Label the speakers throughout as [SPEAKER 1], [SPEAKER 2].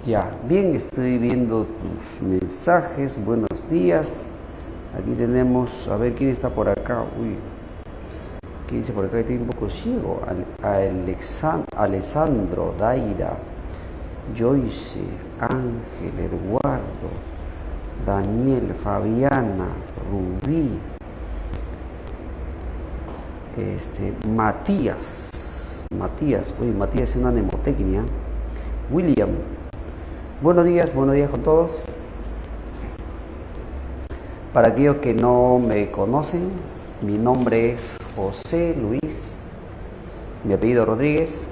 [SPEAKER 1] Ya, bien, estoy viendo tus mensajes. Buenos días. Aquí tenemos, a ver quién está por acá. Uy, ¿qué dice por acá? Estoy un poco ciego. Alessandro, Daira, Joyce, Ángel, Eduardo, Daniel, Fabiana, Rubí, Matías, uy, Matías es una mnemotecnia. William, buenos días con todos. Para aquellos que no me conocen, mi nombre es José Luis, mi apellido Rodríguez.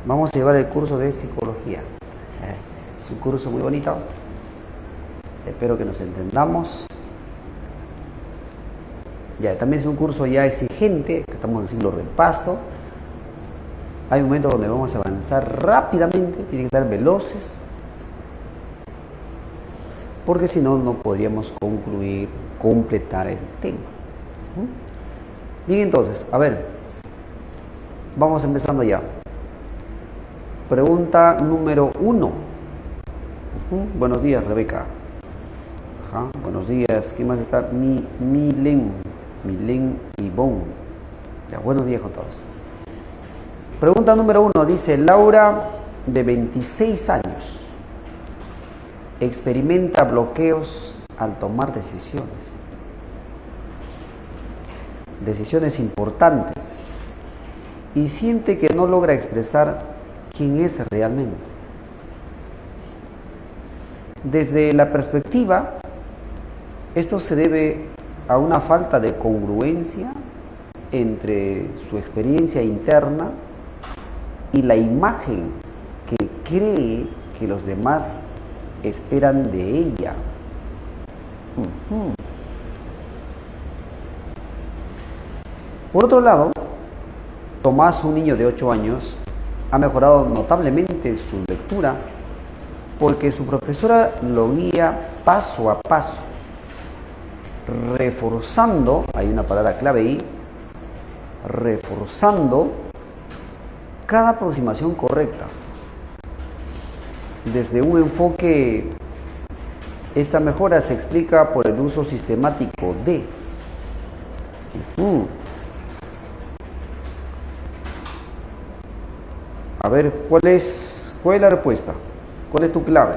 [SPEAKER 1] Vamos a llevar el curso de psicología. Es un curso muy bonito. Espero que nos entendamos. Ya, también es un curso ya exigente, que estamos haciendo repaso. Hay momentos donde vamos a avanzar rápidamente, tienen que estar veloces, porque si no, no podríamos completar el tema. Bien, entonces, a ver, vamos empezando ya. Pregunta número 1. Buenos días, Rebeca. Buenos días. ¿Quién más está? Milen Ivonne. Ya, buenos días con todos. Pregunta número 1. Dice, Laura, de 26 años, experimenta bloqueos al tomar decisiones importantes, y siente que no logra expresar quién es realmente. Desde la perspectiva, esto se debe a una falta de congruencia entre su experiencia interna y la imagen que cree que los demás esperan de ella. Por otro lado, Tomás, un niño de 8 años, ha mejorado notablemente su lectura porque su profesora lo guía paso a paso, reforzando, hay una palabra clave ahí, reforzando cada aproximación correcta. Desde un enfoque, esta mejora se explica por el uso sistemático de A ver, ¿cuál es la respuesta? ¿Cuál es tu clave?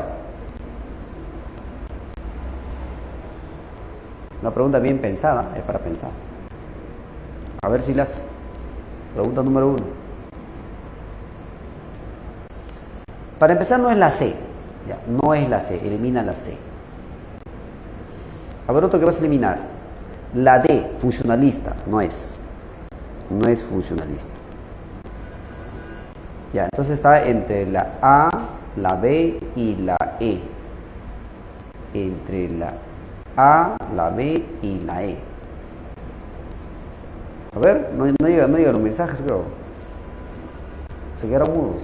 [SPEAKER 1] Una pregunta bien pensada, es para pensar. A ver si las... Pregunta número 1. Para empezar, no es la C. Ya, no es la C, elimina la C. A ver, otro que vas a eliminar. La D, funcionalista, no es funcionalista. Ya, entonces está entre la A, la B y la E. Entre la A, la B y la E. A ver, no llegan los mensajes, creo. Se quedaron mudos.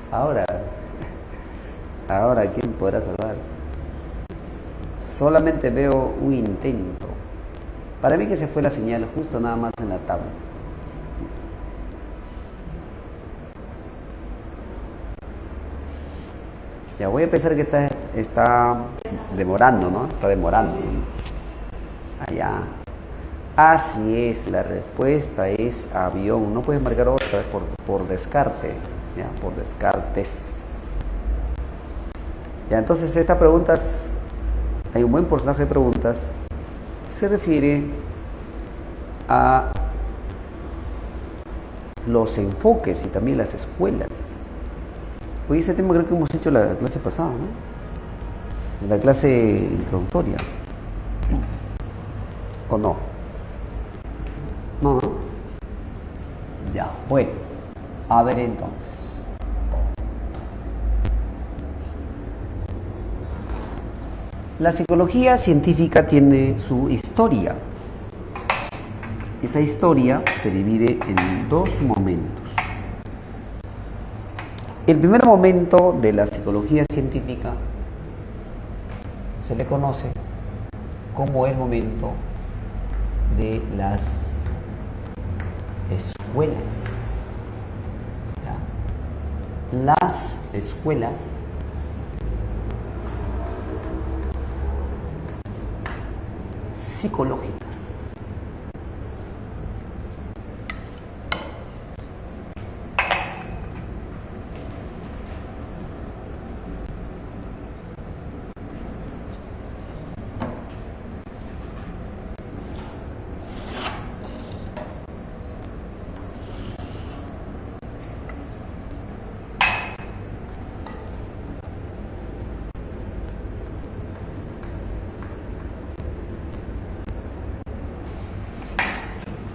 [SPEAKER 1] Ahora, ¿quién podrá salvar? Solamente veo un intento. Para mí que se fue la señal justo nada más en la tablet. Ya voy a pensar que está demorando, ¿no? Está demorando. Allá. Así es, la respuesta es avión. No puedes marcar otra por descarte. Ya, por descartes. Ya, entonces estas preguntas, hay un buen porcentaje de preguntas, se refiere a los enfoques y también las escuelas. Hoy este tema creo que hemos hecho la clase pasada, ¿no? En la clase introductoria. ¿O no? No. Ya, bueno. A ver entonces. La psicología científica tiene su historia. Esa historia se divide en 2 momentos. El primer momento de la psicología científica se le conoce como el momento de las escuelas. las escuelas psicológicas.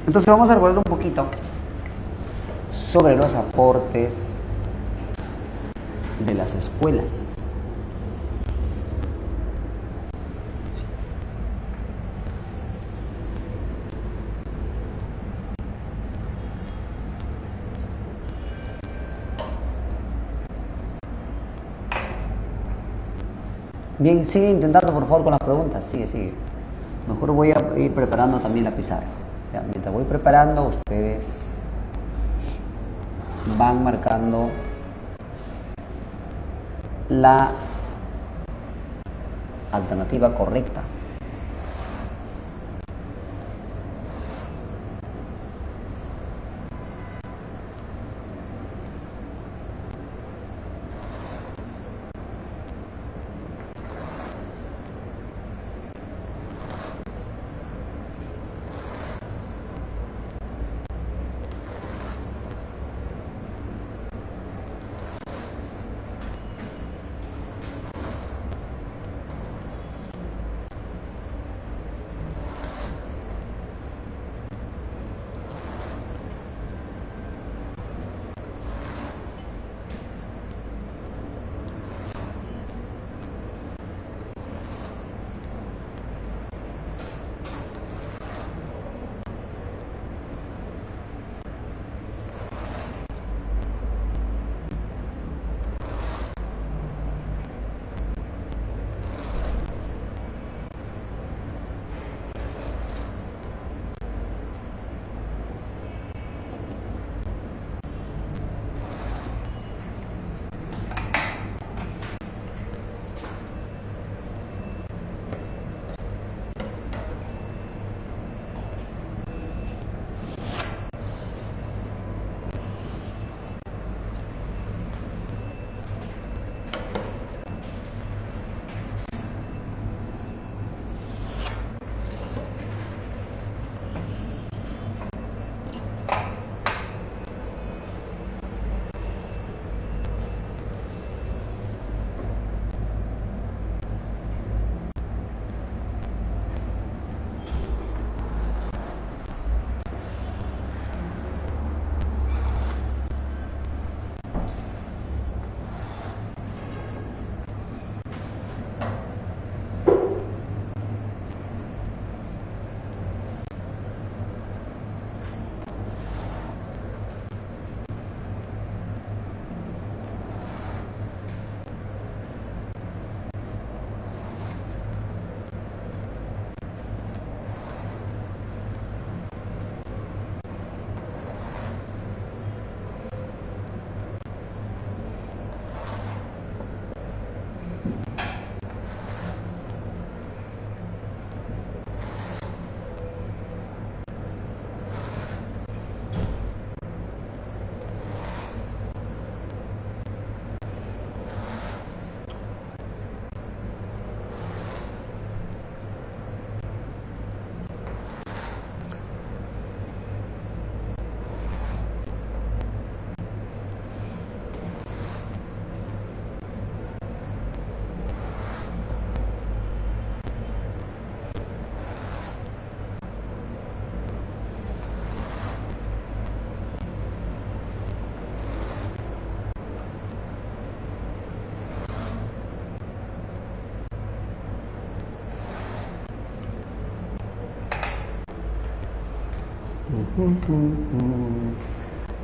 [SPEAKER 1] Entonces vamos a recordar un poquito sobre los aportes de las escuelas. Bien, sigue intentando por favor con las preguntas, sigue. Mejor voy a ir preparando también la pizarra. Ya, mientras voy preparando, ustedes van marcando la alternativa correcta.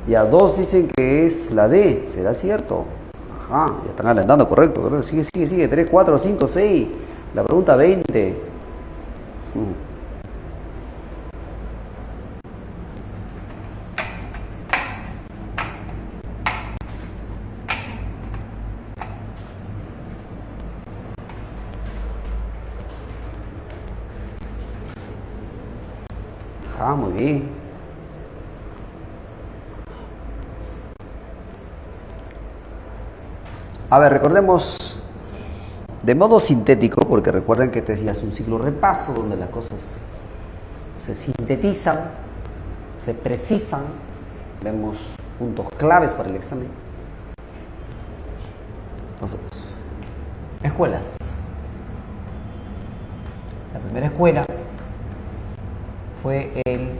[SPEAKER 1] Ya dos dicen que es la D, ¿será cierto? Ajá, ya están alentando, correcto, correcto. Sigue, 3, 4, 5, 6. La pregunta 20. Ajá, muy bien. A ver, recordemos de modo sintético, porque recuerden que te decías un ciclo repaso donde las cosas se sintetizan, se precisan, vemos puntos claves para el examen. Entonces, escuelas. La primera escuela fue el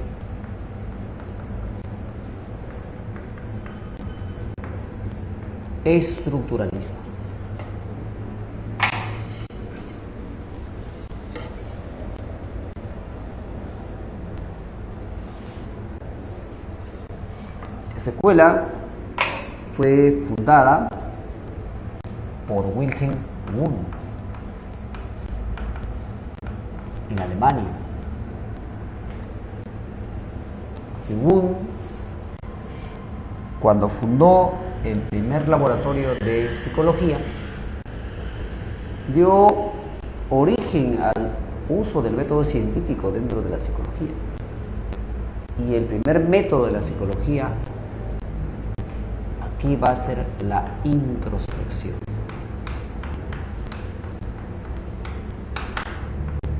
[SPEAKER 1] estructuralismo. Esa escuela fue fundada por Wilhelm Wundt en Alemania. Y Wundt, cuando fundó el primer laboratorio de psicología, dio origen al uso del método científico dentro de la psicología. Y el primer método de la psicología aquí va a ser la introspección.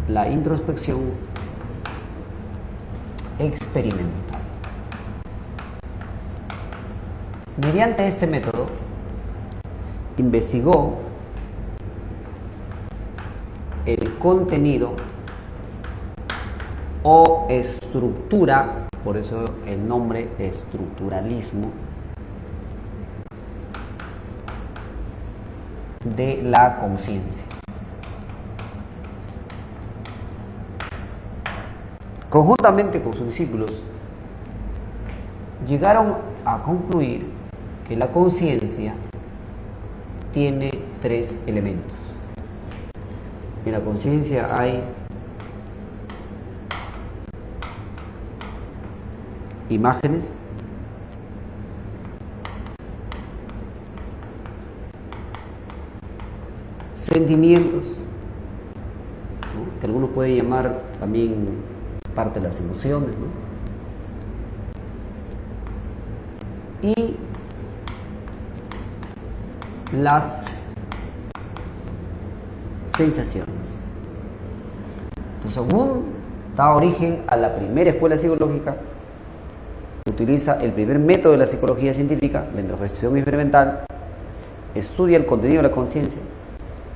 [SPEAKER 1] La introspección experimental. Mediante este método, investigó el contenido o estructura, por eso el nombre estructuralismo, de la conciencia. Conjuntamente con sus discípulos, llegaron a concluir que la conciencia tiene tres elementos. En la conciencia hay imágenes, sentimientos, ¿no?, que algunos pueden llamar también parte de las emociones, ¿no?, y las sensaciones. Entonces, Wundt da origen a la primera escuela psicológica, utiliza el primer método de la psicología científica, la introspección experimental, estudia el contenido de la conciencia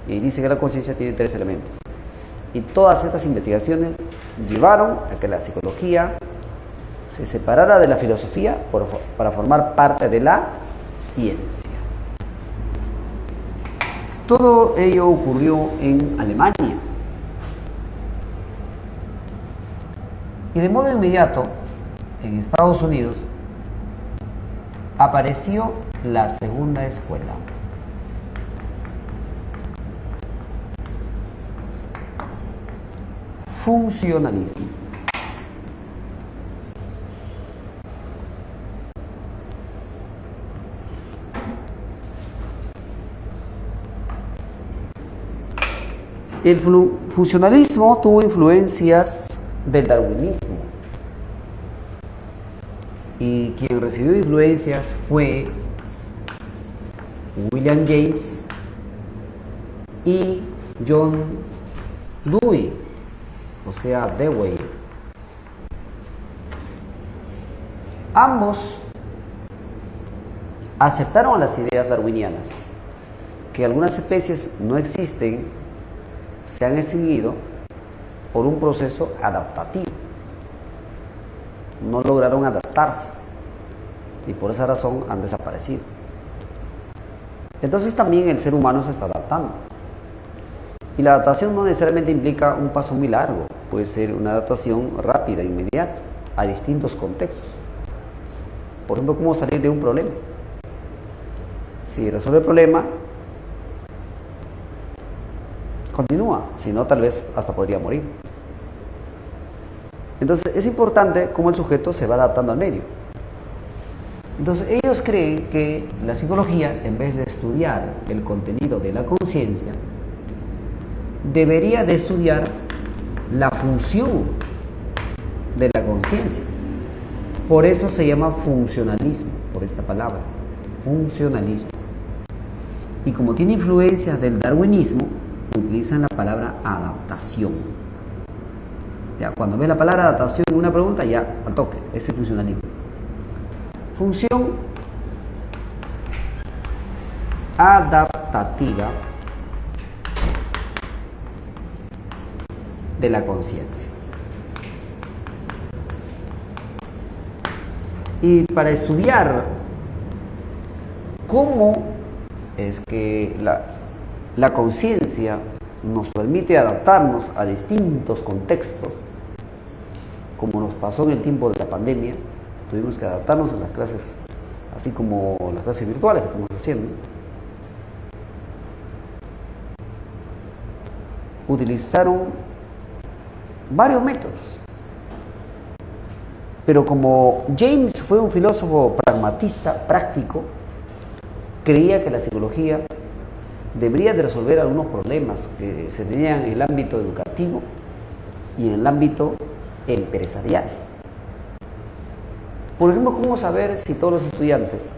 [SPEAKER 1] y dice que la conciencia tiene tres elementos. Y todas estas investigaciones llevaron a que la psicología se separara de la filosofía para formar parte de la ciencia. Todo ello ocurrió en Alemania. Y de modo inmediato, en Estados Unidos, apareció la segunda escuela. Funcionalismo. El funcionalismo tuvo influencias del darwinismo y quien recibió influencias fue William James y John Dewey, o sea, Dewey. Ambos aceptaron las ideas darwinianas, que algunas especies no existen, se han extinguido por un proceso adaptativo. No lograron adaptarse y por esa razón han desaparecido. Entonces también el ser humano se está adaptando. Y la adaptación no necesariamente implica un paso muy largo, puede ser una adaptación rápida, inmediata, a distintos contextos. Por ejemplo, cómo salir de un problema. Si resuelve el problema, continúa, si no, tal vez hasta podría morir. Entonces, es importante cómo el sujeto se va adaptando al medio. Entonces, ellos creen que la psicología, en vez de estudiar el contenido de la conciencia, debería de estudiar la función de la conciencia. Por eso se llama funcionalismo, por esta palabra, funcionalismo. Y como tiene influencias del darwinismo, utilizan la palabra adaptación. Ya, cuando ves la palabra adaptación en una pregunta, ya al toque, ese es funcionalismo. Función adaptativa de la conciencia. Y para estudiar cómo es que la conciencia nos permite adaptarnos a distintos contextos, como nos pasó en el tiempo de la pandemia, tuvimos que adaptarnos a las clases, así como las clases virtuales que estamos haciendo. Utilizaron varios métodos, pero como James fue un filósofo pragmatista, práctico, creía que la psicología debería de resolver algunos problemas que se tenían en el ámbito educativo y en el ámbito empresarial. Por ejemplo, ¿cómo saber si todos los estudiantes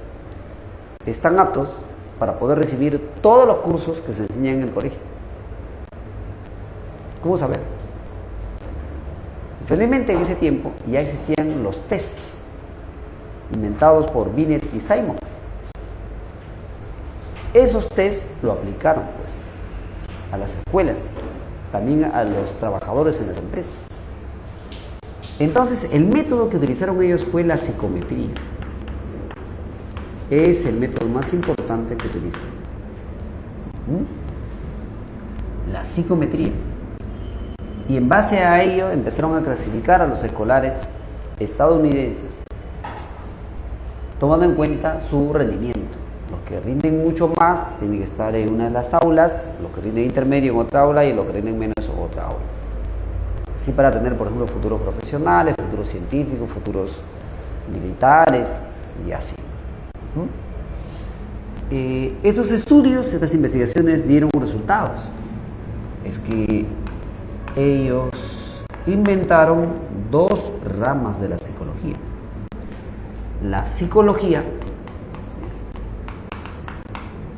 [SPEAKER 1] están aptos para poder recibir todos los cursos que se enseñan en el colegio? ¿Cómo saber? Felizmente en ese tiempo ya existían los test inventados por Binet y Simon. Esos test lo aplicaron pues a las escuelas, también a los trabajadores en las empresas. Entonces el método que utilizaron ellos fue la psicometría. Es el método más importante que utilizan. La psicometría. Y en base a ello empezaron a clasificar a los escolares estadounidenses, tomando en cuenta su rendimiento. Los que rinden mucho más tienen que estar en una de las aulas, los que rinden intermedio en otra aula y los que rinden menos en otra aula. Así para tener, por ejemplo, futuros profesionales, futuros científicos, futuros militares y así. Estos estudios, estas investigaciones dieron resultados. Es que ellos inventaron dos ramas de la psicología. La psicología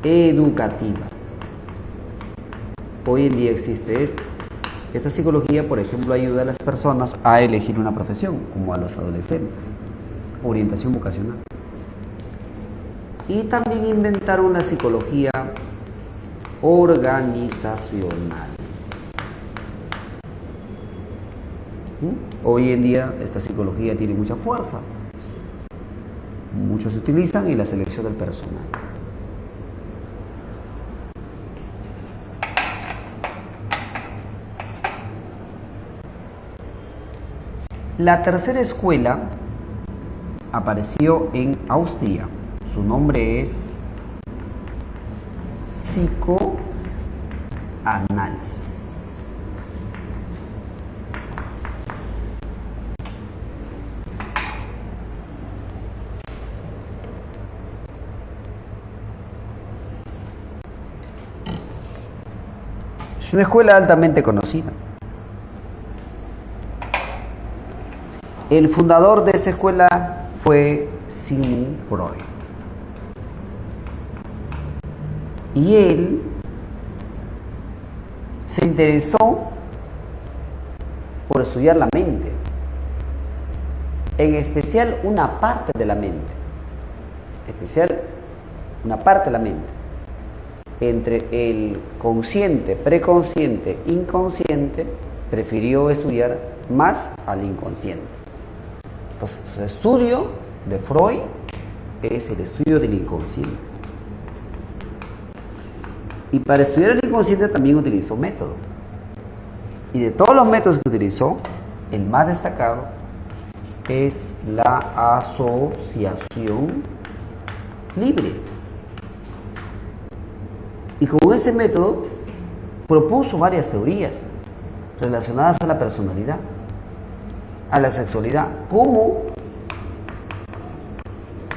[SPEAKER 1] educativa. Hoy en día existe esto. Esta psicología, por ejemplo, ayuda a las personas a elegir una profesión, como a los adolescentes. Orientación vocacional. Y también inventaron la psicología organizacional. Hoy en día esta psicología tiene mucha fuerza. Muchos se utilizan en la selección del personal. La tercera escuela apareció en Austria. Su nombre es psicoanálisis. Es una escuela altamente conocida. El fundador de esa escuela fue Sigmund Freud. Y él se interesó por estudiar la mente, en especial una parte de la mente, entre el consciente, preconsciente, inconsciente, prefirió estudiar más al inconsciente. Entonces, el estudio de Freud es el estudio del inconsciente. Y para estudiar el inconsciente también utilizó método. Y de todos los métodos que utilizó, el más destacado es la asociación libre. Y con ese método propuso varias teorías relacionadas a la personalidad, a la sexualidad, como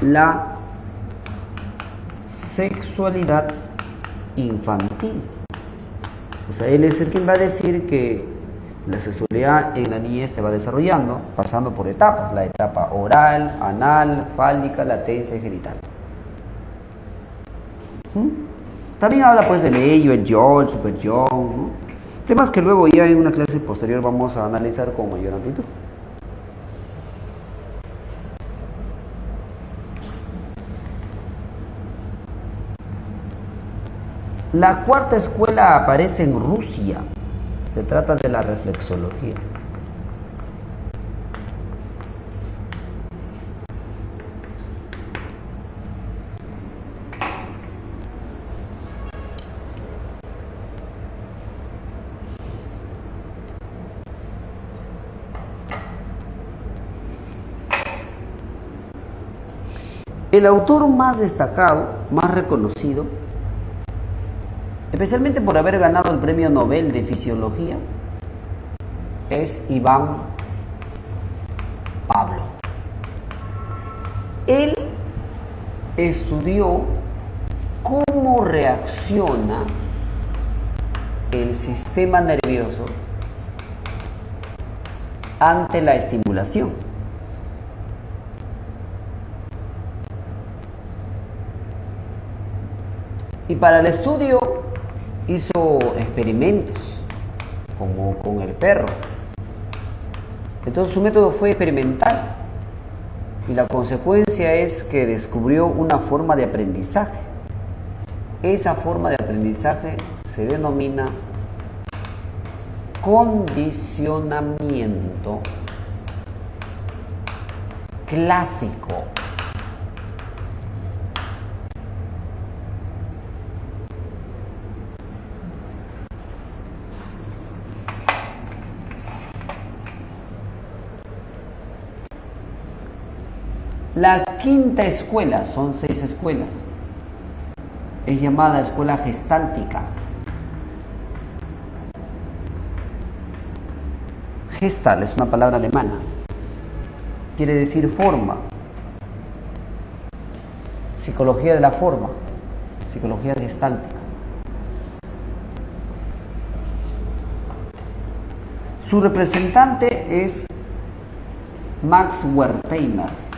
[SPEAKER 1] la sexualidad infantil. O sea, él es el quien va a decir que La sexualidad en la niñez se va desarrollando, pasando por etapas, la etapa oral, anal, fálica, latencia y genital. También habla pues del ello, el yo, el super yo, ¿no? Temas que luego ya en una clase posterior vamos a analizar con mayor amplitud. La cuarta escuela aparece en Rusia. Se trata de la reflexología. El autor más destacado, más reconocido, especialmente por haber ganado el Premio Nobel de Fisiología, es Iván Pavlov. Él estudió cómo reacciona el sistema nervioso ante la estimulación. Y para el estudio hizo experimentos, como con el perro. Entonces su método fue experimental y la consecuencia es que descubrió una forma de aprendizaje. Esa forma de aprendizaje se denomina condicionamiento clásico. La quinta escuela, son 6 escuelas, es llamada escuela gestáltica. Gestal es una palabra alemana, quiere decir forma, psicología de la forma, psicología gestáltica. Su representante es Max Wertheimer.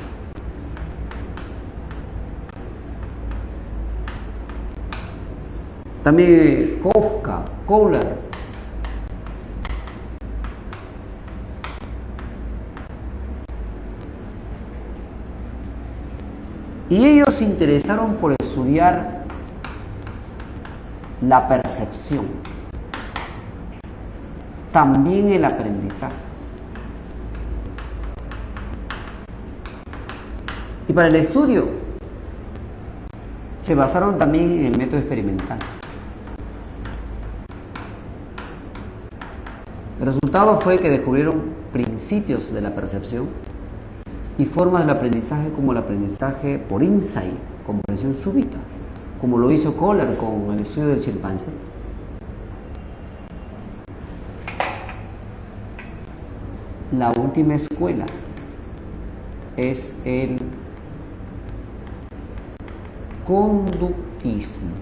[SPEAKER 1] También Kafka, Kohler. Y ellos se interesaron por estudiar la percepción, también el aprendizaje. Y para el estudio se basaron también en el método experimental. El resultado fue que descubrieron principios de la percepción y formas del aprendizaje como el aprendizaje por insight, comprensión súbita, como lo hizo Kohler con el estudio del chimpancé. La última escuela es el conductismo.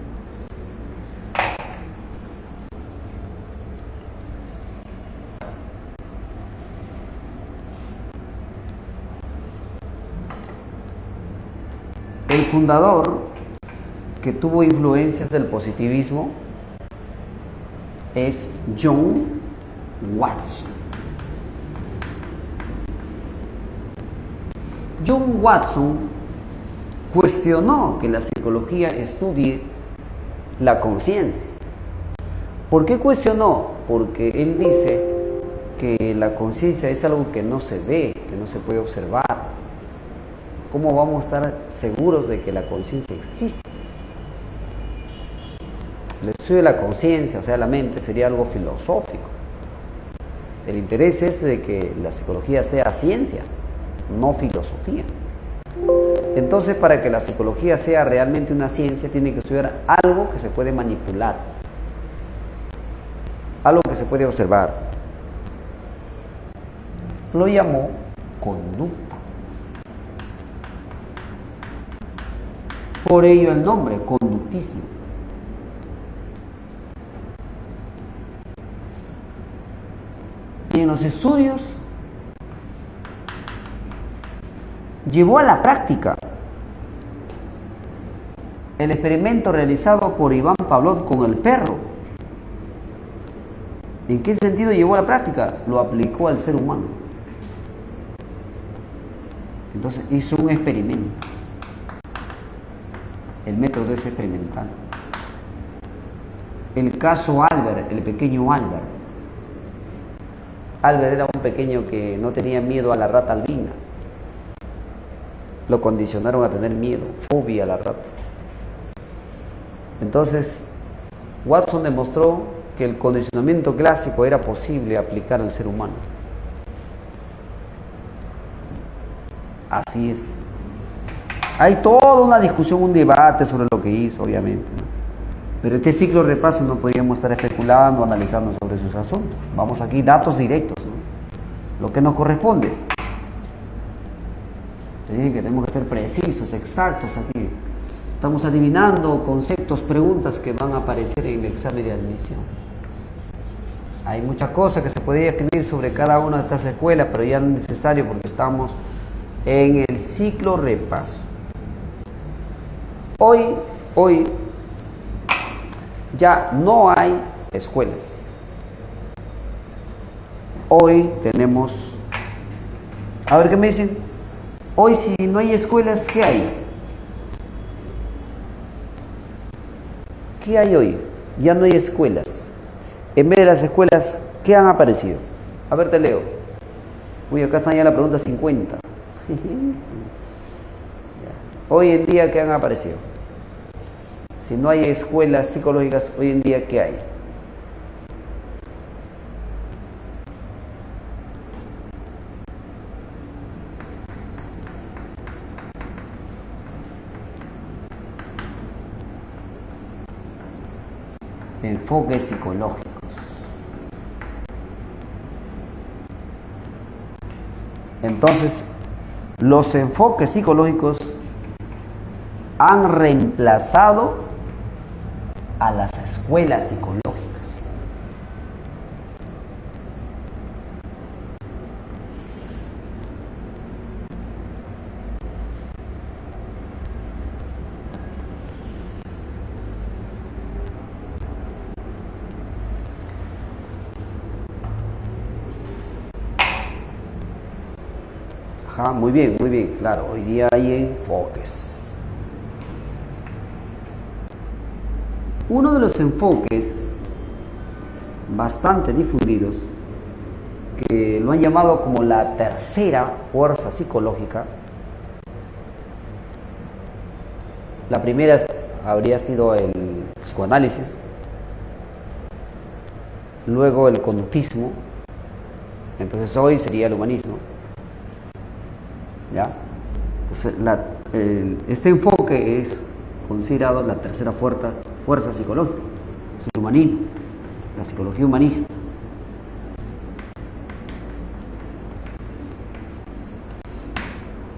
[SPEAKER 1] El fundador, que tuvo influencias del positivismo, es John Watson. John Watson cuestionó que la psicología estudie la conciencia. ¿Por qué cuestionó? Porque él dice que la conciencia es algo que no se ve, que no se puede observar. ¿Cómo vamos a estar seguros de que la conciencia existe? El estudio de la conciencia, o sea, la mente, sería algo filosófico. El interés es de que la psicología sea ciencia, no filosofía. Entonces, para que la psicología sea realmente una ciencia, tiene que estudiar algo que se puede manipular, algo que se puede observar. Lo llamó conducta. Por ello el nombre, conductismo. los estudios llevó a la práctica el experimento realizado por Iván Pavlov con el perro. ¿En qué sentido llevó a la práctica? Lo aplicó al ser humano. Entonces hizo un experimento. El método es experimental. El caso Albert, el pequeño Albert. Albert era un pequeño que no tenía miedo a la rata albina. Lo condicionaron a tener miedo, fobia a la rata. Entonces, Watson demostró que el condicionamiento clásico era posible aplicar al ser humano. Así es. Hay toda una discusión, un debate sobre lo que hizo, obviamente, ¿no? Pero este ciclo de repaso no podríamos estar especulando, analizando sobre sus asuntos. Vamos aquí, datos directos, ¿no? Lo que nos corresponde. Te dije que tenemos que ser precisos, exactos aquí. Estamos adivinando conceptos, preguntas que van a aparecer en el examen de admisión. Hay muchas cosas que se podría escribir sobre cada una de estas escuelas, pero ya no es necesario porque estamos en el ciclo repaso. Hoy ya no hay escuelas. Hoy tenemos... A ver qué me dicen. Hoy si no hay escuelas, ¿qué hay? ¿Qué hay hoy? Ya no hay escuelas. En vez de las escuelas, ¿qué han aparecido? A ver, te leo. Uy, acá está ya la pregunta 50. Hoy en día, ¿qué han aparecido? Si no hay escuelas psicológicas, hoy en día, ¿qué hay? Enfoques psicológicos. Entonces, los enfoques psicológicos han reemplazado a las escuelas psicológicas. Ajá, muy bien, claro, hoy día hay enfoques. Uno de los enfoques bastante difundidos, que lo han llamado como la tercera fuerza psicológica. La primera habría sido el psicoanálisis, luego el conductismo, entonces hoy sería el humanismo. ¿Ya? Entonces, este enfoque es considerado la tercera fuerza psicológica, es el humanismo, la psicología humanista.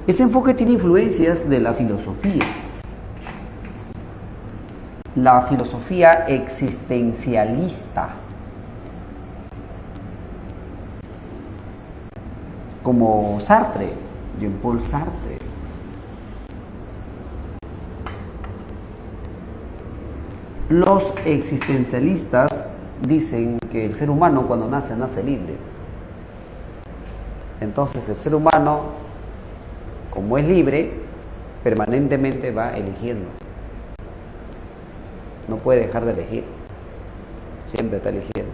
[SPEAKER 1] Ese enfoque tiene influencias de la filosofía existencialista, como Sartre, Jean-Paul Sartre. Los existencialistas dicen que el ser humano cuando nace libre. Entonces el ser humano, como es libre, permanentemente va eligiendo. No puede dejar de elegir. Siempre está eligiendo.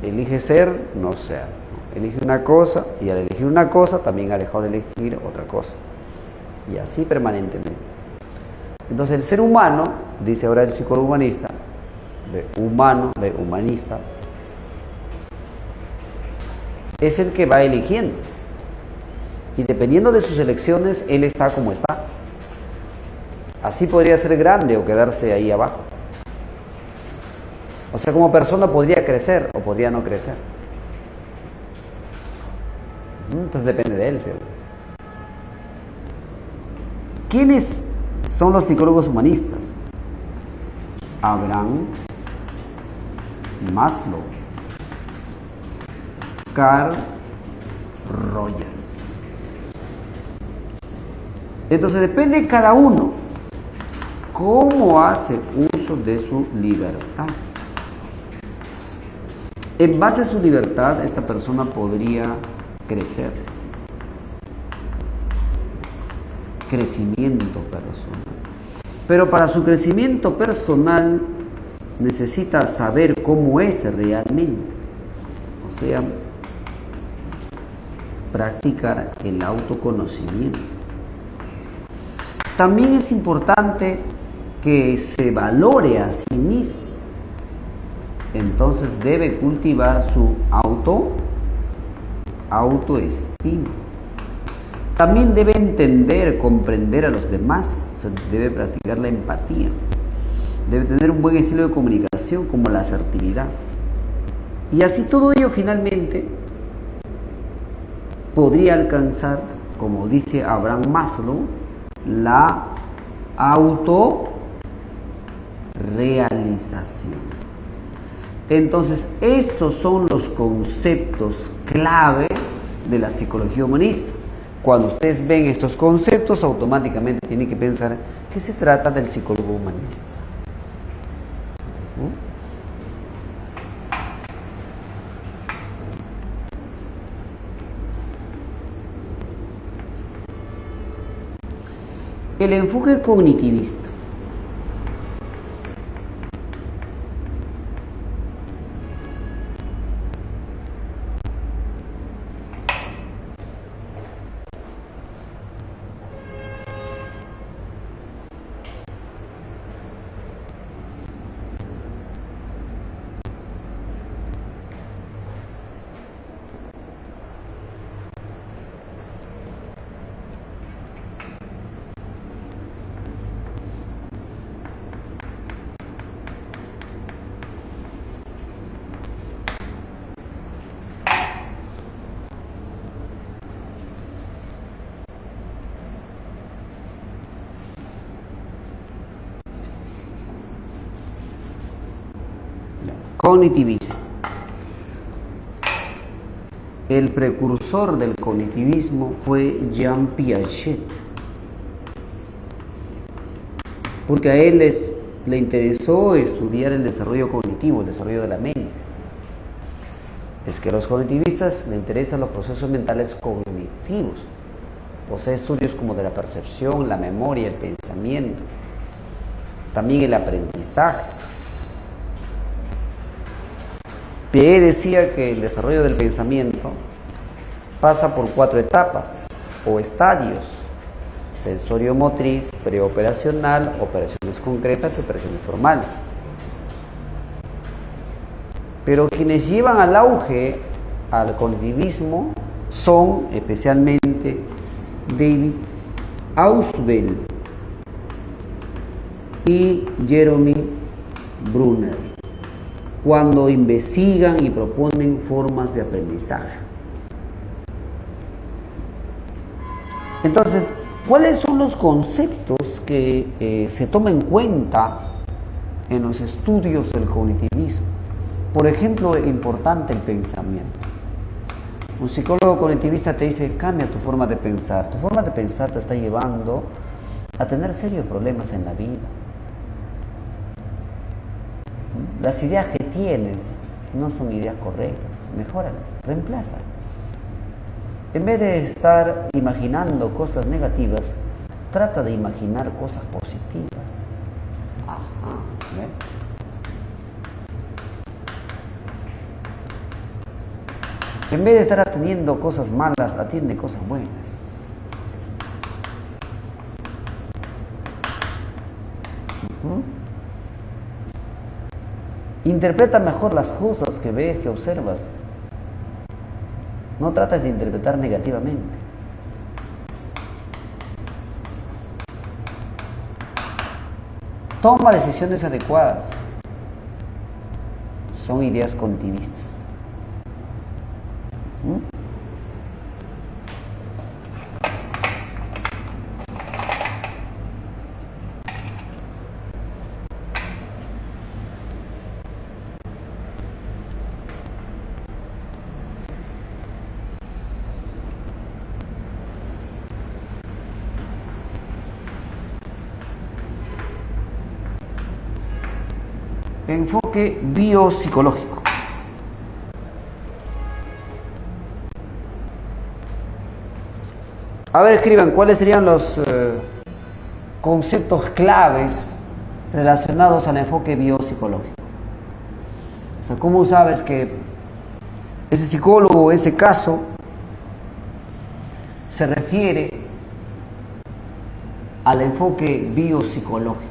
[SPEAKER 1] Elige ser, no ser. Elige una cosa y al elegir una cosa también ha dejado de elegir otra cosa. Y así permanentemente. Entonces el ser humano, dice ahora el psicólogo humanista, de humanista, es el que va eligiendo. Y dependiendo de sus elecciones, él está como está. Así podría ser grande o quedarse ahí abajo. O sea, como persona podría crecer o podría no crecer. Entonces depende de él, ¿cierto? ¿Quiénes son los psicólogos humanistas? Abraham Maslow, Carl Rogers. Entonces depende de cada uno cómo hace uso de su libertad. En base a su libertad, esta persona podría crecer. Crecimiento personal. Pero para su crecimiento personal necesita saber cómo es realmente. O sea, practicar el autoconocimiento. También es importante que se valore a sí mismo. Entonces debe cultivar su autoestima. También debe entender, comprender a los demás. O sea, debe practicar la empatía. Debe tener un buen estilo de comunicación como la asertividad. Y así todo ello finalmente podría alcanzar, como dice Abraham Maslow, la autorrealización. Entonces, estos son los conceptos claves de la psicología humanista. Cuando ustedes ven estos conceptos, automáticamente tienen que pensar que se trata del psicólogo humanista. El enfoque cognitivista. Cognitivismo. El precursor del cognitivismo fue Jean Piaget, porque a él le interesó estudiar el desarrollo cognitivo, el desarrollo de la mente. Es que a los cognitivistas les interesan los procesos mentales cognitivos. Posee estudios como de la percepción, la memoria, el pensamiento, también el aprendizaje. Piaget decía que el desarrollo del pensamiento pasa por 4 etapas o estadios: sensorio-motriz, preoperacional, operaciones concretas y operaciones formales. Pero quienes llevan al auge al cognitivismo son especialmente David Ausubel y Jeremy Brunner, cuando investigan y proponen formas de aprendizaje. Entonces, ¿cuáles son los conceptos que se toman en cuenta en los estudios del cognitivismo? Por ejemplo, es importante el pensamiento. Un psicólogo cognitivista te dice: cambia tu forma de pensar. Tu forma de pensar te está llevando a tener serios problemas en la vida. Las ideas que tienes no son ideas correctas, mejóralas, reemplázalas. En vez de estar imaginando cosas negativas, trata de imaginar cosas positivas. Ajá, ¿ve? En vez de estar atendiendo cosas malas, atiende cosas buenas. Interpreta mejor las cosas que ves, que observas. No trates de interpretar negativamente. Toma decisiones adecuadas. Son ideas cognitivistas. Enfoque biopsicológico. A ver, escriban, ¿cuáles serían los conceptos claves relacionados al enfoque biopsicológico? O sea, ¿cómo sabes que ese psicólogo, ese caso, se refiere al enfoque biopsicológico?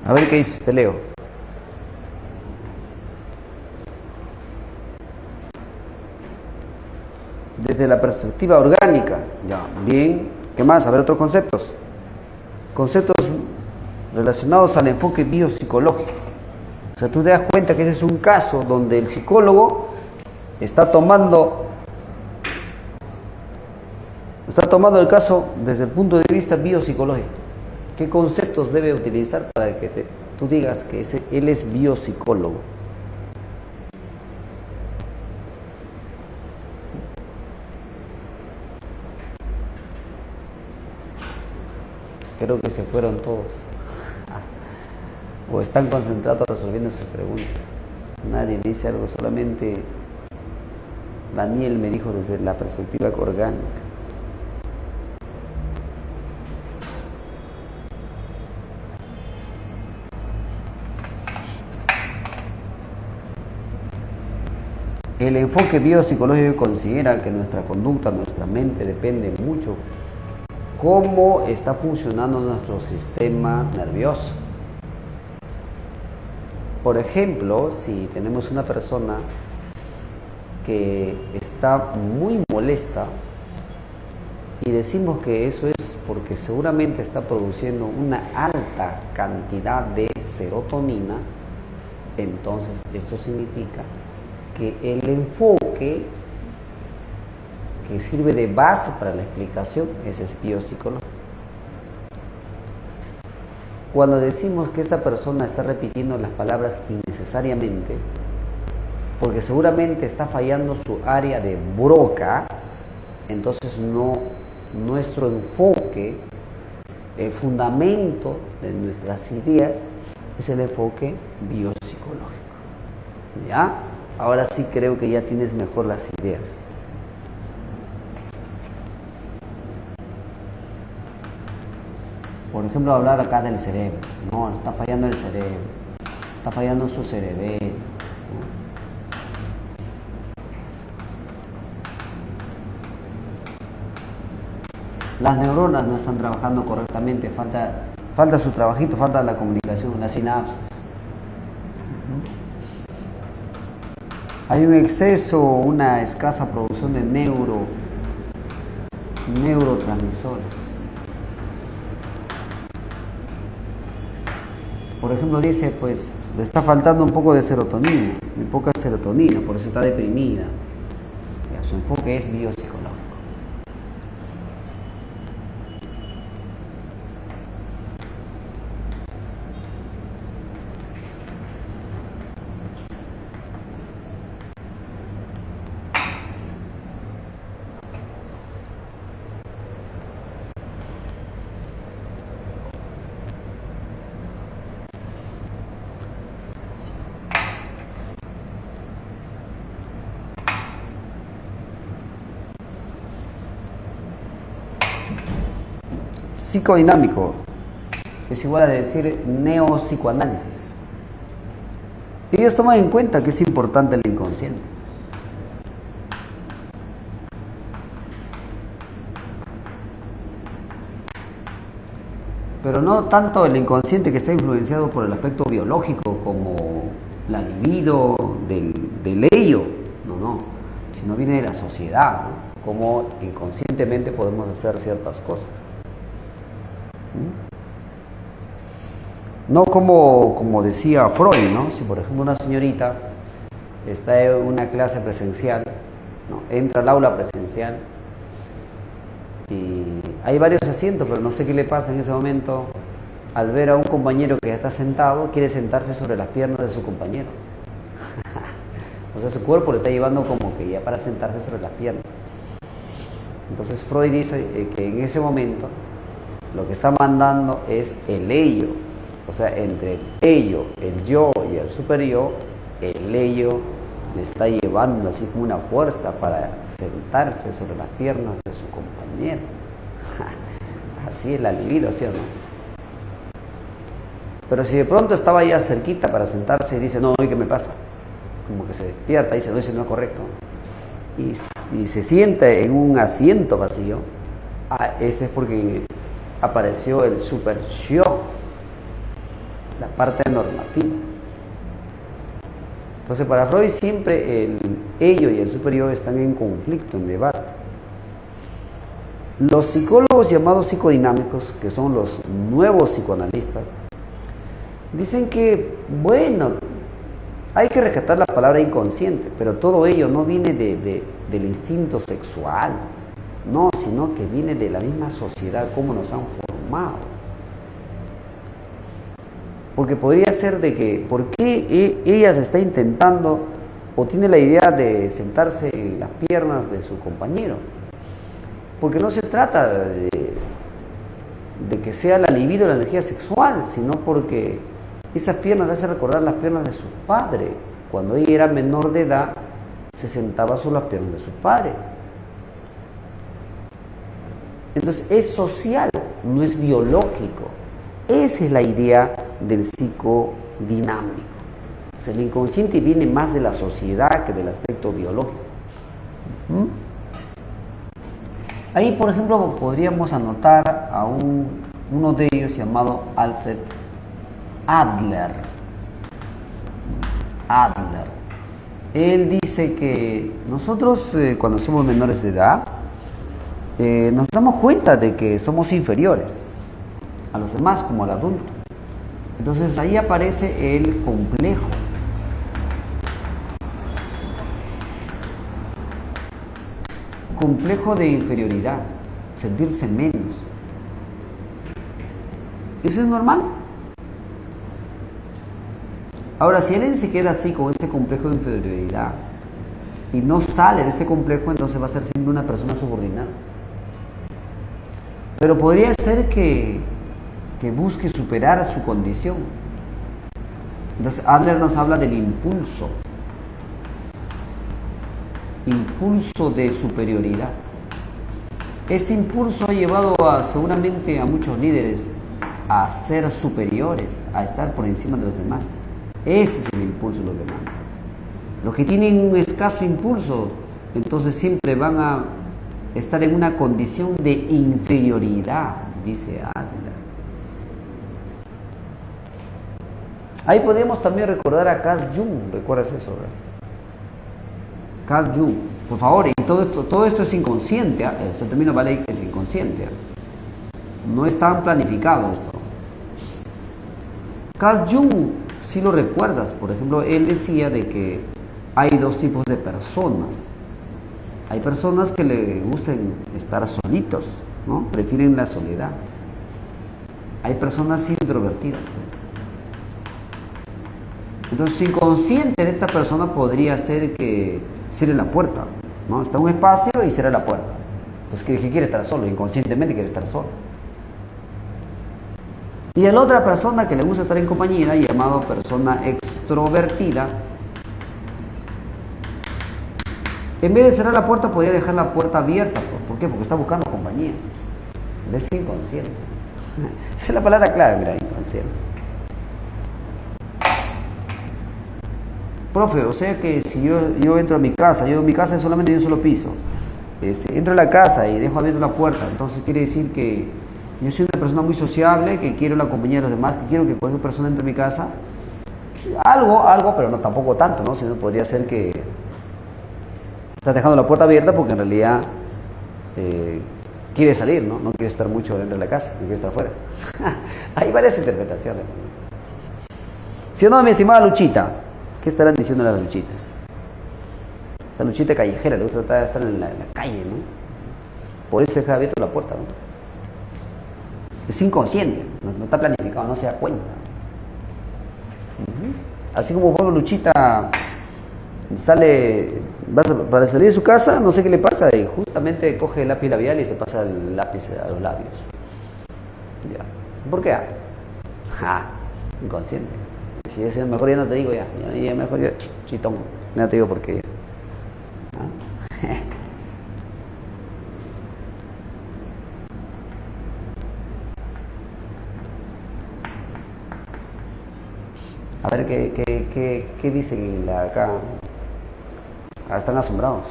[SPEAKER 1] A ver qué dices, te leo. Desde la perspectiva orgánica. Ya, bien. ¿Qué más? A ver otros conceptos. Conceptos relacionados al enfoque biopsicológico. O sea, tú te das cuenta que ese es un caso donde el psicólogo está tomando el caso desde el punto de vista biopsicológico. ¿Qué conceptos debe utilizar para que tú digas que él es biopsicólogo? Creo que se fueron todos. O están concentrados resolviendo sus preguntas. Nadie dice algo, solamente Daniel me dijo desde la perspectiva orgánica. El enfoque biopsicológico considera que nuestra conducta, nuestra mente depende mucho cómo está funcionando nuestro sistema nervioso. Por ejemplo, si tenemos una persona que está muy molesta y decimos que eso es porque seguramente está produciendo una alta cantidad de serotonina, entonces esto significa que el enfoque que sirve de base para la explicación es biopsicológico. Cuando decimos que esta persona está repitiendo las palabras innecesariamente, porque seguramente está fallando su área de Broca, entonces nuestro enfoque, el fundamento de nuestras ideas es el enfoque biopsicológico. ¿Ya? Ahora sí creo que ya tienes mejor las ideas. Por ejemplo, hablar acá del cerebro. No, está fallando el cerebro. Está fallando su cerebelo. Las neuronas no están trabajando correctamente. Falta su trabajito, falta la comunicación, la sinapsis. Hay un exceso, una escasa producción de neurotransmisores. Por ejemplo, dice, pues, le está faltando un poco de serotonina, muy poca serotonina, por eso está deprimida. Ya, su enfoque es biopsicológico. Psicodinámico es igual a decir neopsicoanálisis. Ellos toman en cuenta que es importante el inconsciente. Pero no tanto el inconsciente que está influenciado por el aspecto biológico como la libido del ello, no, sino viene de la sociedad, ¿no? Cómo inconscientemente podemos hacer ciertas cosas. No como decía Freud, ¿no? Si por ejemplo una señorita está en una clase presencial, ¿no? Entra al aula presencial y hay varios asientos, pero no sé qué le pasa en ese momento, al ver a un compañero que ya está sentado, quiere sentarse sobre las piernas de su compañero. O sea, su cuerpo le está llevando como que ya para sentarse sobre las piernas. Entonces Freud dice que en ese momento lo que está mandando es el ello. O sea, entre el ello, el yo y el superyo, el ello le está llevando así como una fuerza para sentarse sobre las piernas de su compañero. Así es la libido, ¿sí o no? Pero si de pronto estaba ya cerquita para sentarse y dice, no, ¿qué me pasa? Como que se despierta y dice, no, eso no es correcto. Y se sienta en un asiento vacío, ese es porque apareció el super yo, la parte normativa. Entonces para Freud siempre el ello y el superior están en conflicto, en debate. Los psicólogos llamados psicodinámicos, que son los nuevos psicoanalistas, dicen que, bueno, hay que rescatar la palabra inconsciente, pero todo ello no viene del instinto sexual, no, sino que viene de la misma sociedad, cómo nos han formado. Porque podría ser de que, ¿por qué ella se está intentando o tiene la idea de sentarse en las piernas de su compañero? Porque no se trata de que sea la libido o la energía sexual, sino porque esas piernas le hacen recordar las piernas de su padre. Cuando ella era menor de edad, se sentaba sobre las piernas de su padre. Entonces es social, no es biológico. Esa es la idea del psicodinámico. O sea, el inconsciente viene más de la sociedad que del aspecto biológico. Ahí, por ejemplo, podríamos anotar a uno de ellos llamado Alfred Adler. Él dice que nosotros cuando somos menores de edad nos damos cuenta de que somos inferiores a los demás como al adulto. Entonces ahí aparece el complejo. Complejo de inferioridad, sentirse menos. Eso es normal. Ahora, si alguien se queda así con ese complejo de inferioridad y no sale de ese complejo, entonces va a ser siempre una persona subordinada. Pero podría ser que busque superar su condición. Entonces Adler nos habla del impulso de superioridad. Este impulso ha llevado seguramente a muchos líderes a ser superiores, a estar por encima de los demás. Ese es el impulso de los demás. Los que tienen un escaso impulso, entonces siempre van a estar en una condición de inferioridad, dice Adler. Ahí podemos también recordar a Carl Jung. ¿Recuerdas eso? Carl Jung, por favor, y todo esto es inconsciente, ese término vale que es inconsciente, no es tan planificado esto. Carl Jung, si lo recuerdas, por ejemplo, él decía de que hay dos tipos de personas. Hay personas que le gustan estar solitos, ¿no? Prefieren la soledad. Hay personas introvertidas. Entonces, su inconsciente de esta persona podría ser que cierre la puerta, ¿no? Está en un espacio y cierra la puerta. Entonces, que quiere estar solo, inconscientemente quiere estar solo. Y la otra persona que le gusta estar en compañía, llamado persona extrovertida, en vez de cerrar la puerta, podría dejar la puerta abierta. ¿Por qué? Porque está buscando compañía. Es inconsciente. Esa es la palabra clave, mira, inconsciente. Profe, o sea que si yo entro a mi casa, mi casa es solamente de un solo piso, entro a la casa y dejo abierta la puerta, entonces quiere decir que yo soy una persona muy sociable, que quiero la compañía de los demás, que quiero que cualquier persona entre a mi casa, algo, pero no tampoco tanto, ¿no? Sino podría ser que estás dejando la puerta abierta porque en realidad quiere salir, ¿no? No quiere estar mucho dentro de la casa, quiere estar afuera. Hay varias interpretaciones. ¿Sí o no, mi estimada Luchita? ¿Qué estarán diciendo las luchitas? Esa luchita callejera, le gusta tratar de estar en la calle, ¿no? Por eso deja abierta la puerta, ¿no? Es inconsciente, no está planificado, no se da cuenta. Así como Pablo Luchita para salir de su casa, no sé qué le pasa, y justamente coge el lápiz labial y se pasa el lápiz a los labios. Ya. ¿Por qué? Inconsciente. Si es mejor ya no te digo ya mejor ya, chitón, no te digo por qué. A ver qué dice acá. Están asombrados.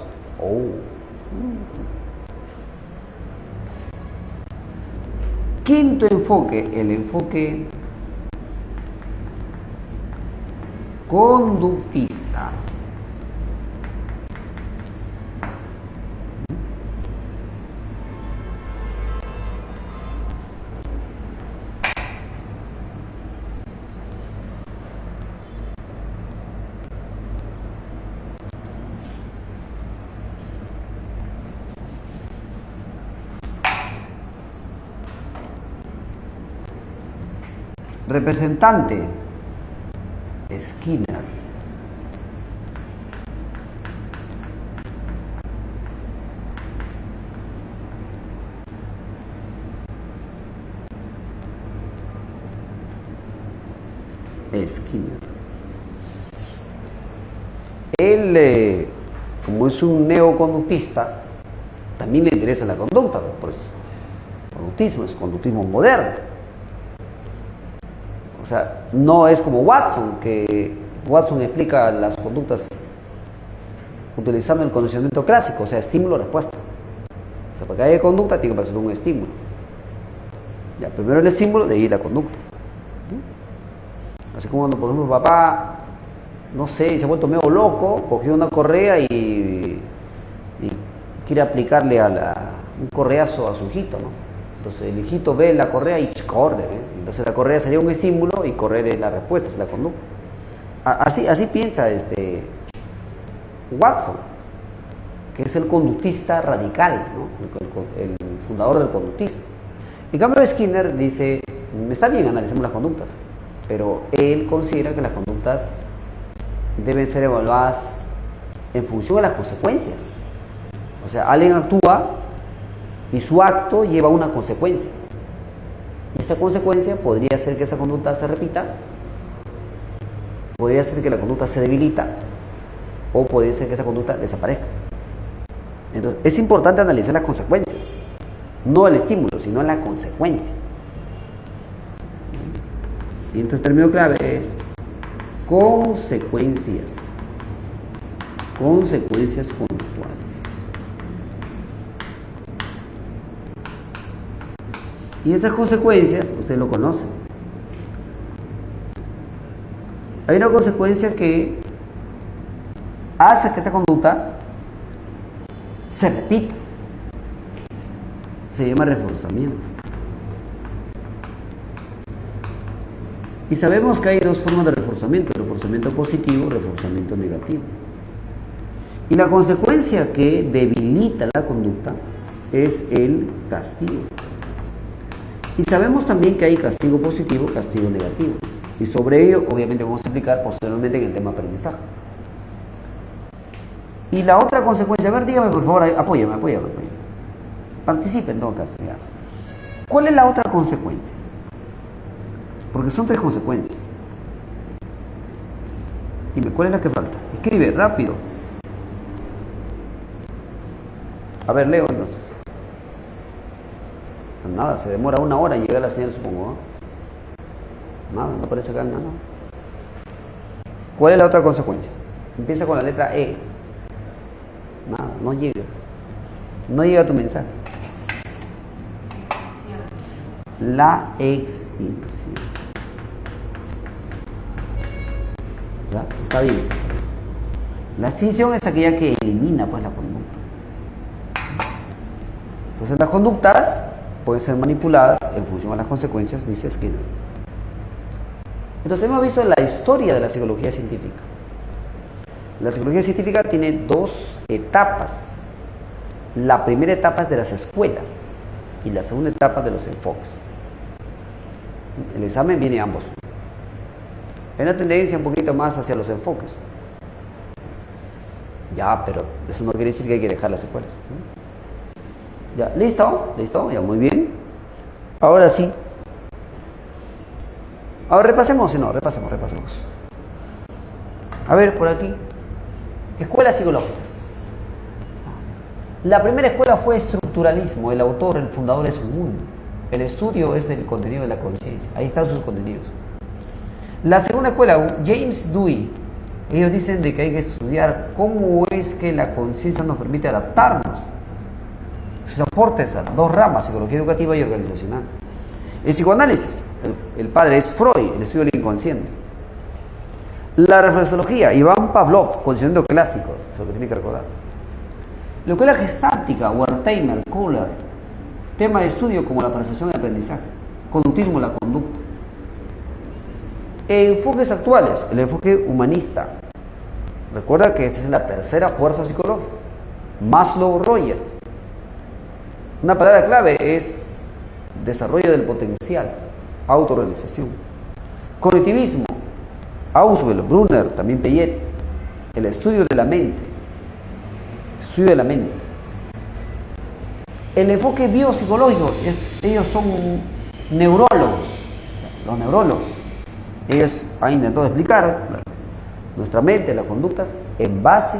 [SPEAKER 1] Quinto enfoque, el enfoque conductista. Representante, Skinner. Él, como es un neoconductista, también le interesa la conducta, por eso. Conductismo es conductismo moderno. O sea, no es como Watson, que Watson explica las conductas utilizando el condicionamiento clásico, o sea, estímulo-respuesta. O sea, para que haya conducta tiene que pasar un estímulo. Ya, primero el estímulo, de ahí la conducta. Así como cuando, por ejemplo, papá, no sé, se ha vuelto medio loco, cogió una correa y quiere aplicarle un correazo a su hijito, ¿no? Entonces el hijito ve la correa y corre, ¿eh? Entonces la correa sería un estímulo y correr es la respuesta, es la conducta. Así piensa Watson, que es el conductista radical, ¿no? el fundador del conductismo. En cambio Skinner dice, está bien, analicemos las conductas, pero él considera que las conductas deben ser evaluadas en función de las consecuencias. O sea, alguien actúa y su acto lleva una consecuencia. Y esta consecuencia podría ser que esa conducta se repita, podría ser que la conducta se debilita, o podría ser que esa conducta desaparezca. Entonces, es importante analizar las consecuencias, no el estímulo, sino la consecuencia. Y entonces el término clave es consecuencias. Consecuencias conductuales. Y estas consecuencias, usted lo conoce. Hay una consecuencia que hace que esa conducta se repita. Se llama reforzamiento. Y sabemos que hay dos formas de reforzamiento: reforzamiento positivo, reforzamiento negativo. Y la consecuencia que debilita la conducta es el castigo. Y sabemos también que hay castigo positivo, castigo negativo. Y sobre ello, obviamente, vamos a explicar posteriormente en el tema aprendizaje. Y la otra consecuencia, a ver, dígame por favor, apóyame. Participe en todo caso. Ya. ¿Cuál es la otra consecuencia? Porque son 3 consecuencias. Dime, ¿cuál es la que falta? Escribe, rápido. A ver, leo entonces. Nada, se demora 1 hora en llegar la señal, supongo, ¿no? Nada, no aparece acá nada. ¿Cuál es la otra consecuencia? Empieza con la letra E. Nada, no llega. No llega tu mensaje. La extinción. ¿Ya? Está bien. La extinción es aquella que elimina pues la conducta. Entonces las conductas pueden ser manipuladas en función de las consecuencias, dice Skinner. Entonces hemos visto la historia de la psicología científica. La psicología científica tiene 2 etapas. La primera etapa es de las escuelas y la segunda etapa de los enfoques. El examen viene ambos. Hay una tendencia un poquito más hacia los enfoques. Ya, pero eso no quiere decir que hay que dejar las secuelas. Ya, ¿listo? ¿Listo? Ya, muy bien. Ahora sí. Ahora repasemos, si no, repasemos. A ver, por aquí. Escuelas psicológicas. La primera escuela fue estructuralismo. El autor, el fundador es Wundt. El estudio es del contenido de la conciencia. Ahí están sus contenidos. La segunda escuela, James Dewey. Ellos dicen de que hay que estudiar cómo es que la conciencia nos permite adaptarnos. Sus aportes a dos ramas, psicología educativa y organizacional. El psicoanálisis, el padre es Freud, el estudio del inconsciente. La reflexología, Iván Pavlov, condicionamiento clásico, eso lo tiene que recordar. La escuela gestáltica, Wertheimer, Kohler, tema de estudio como la percepción y aprendizaje, conductismo, la conducta. Enfoques actuales, el enfoque humanista. Recuerda que esta es la tercera fuerza psicológica. Maslow, Rogers. Una palabra clave es desarrollo del potencial, autorrealización. Cognitivismo, Auswell, Brunner, también Piaget. El estudio de la mente. Estudio de la mente. El enfoque biopsicológico, ellos son neurólogos, los neurólogos. Ellos han intentado explicar nuestra mente, las conductas, en base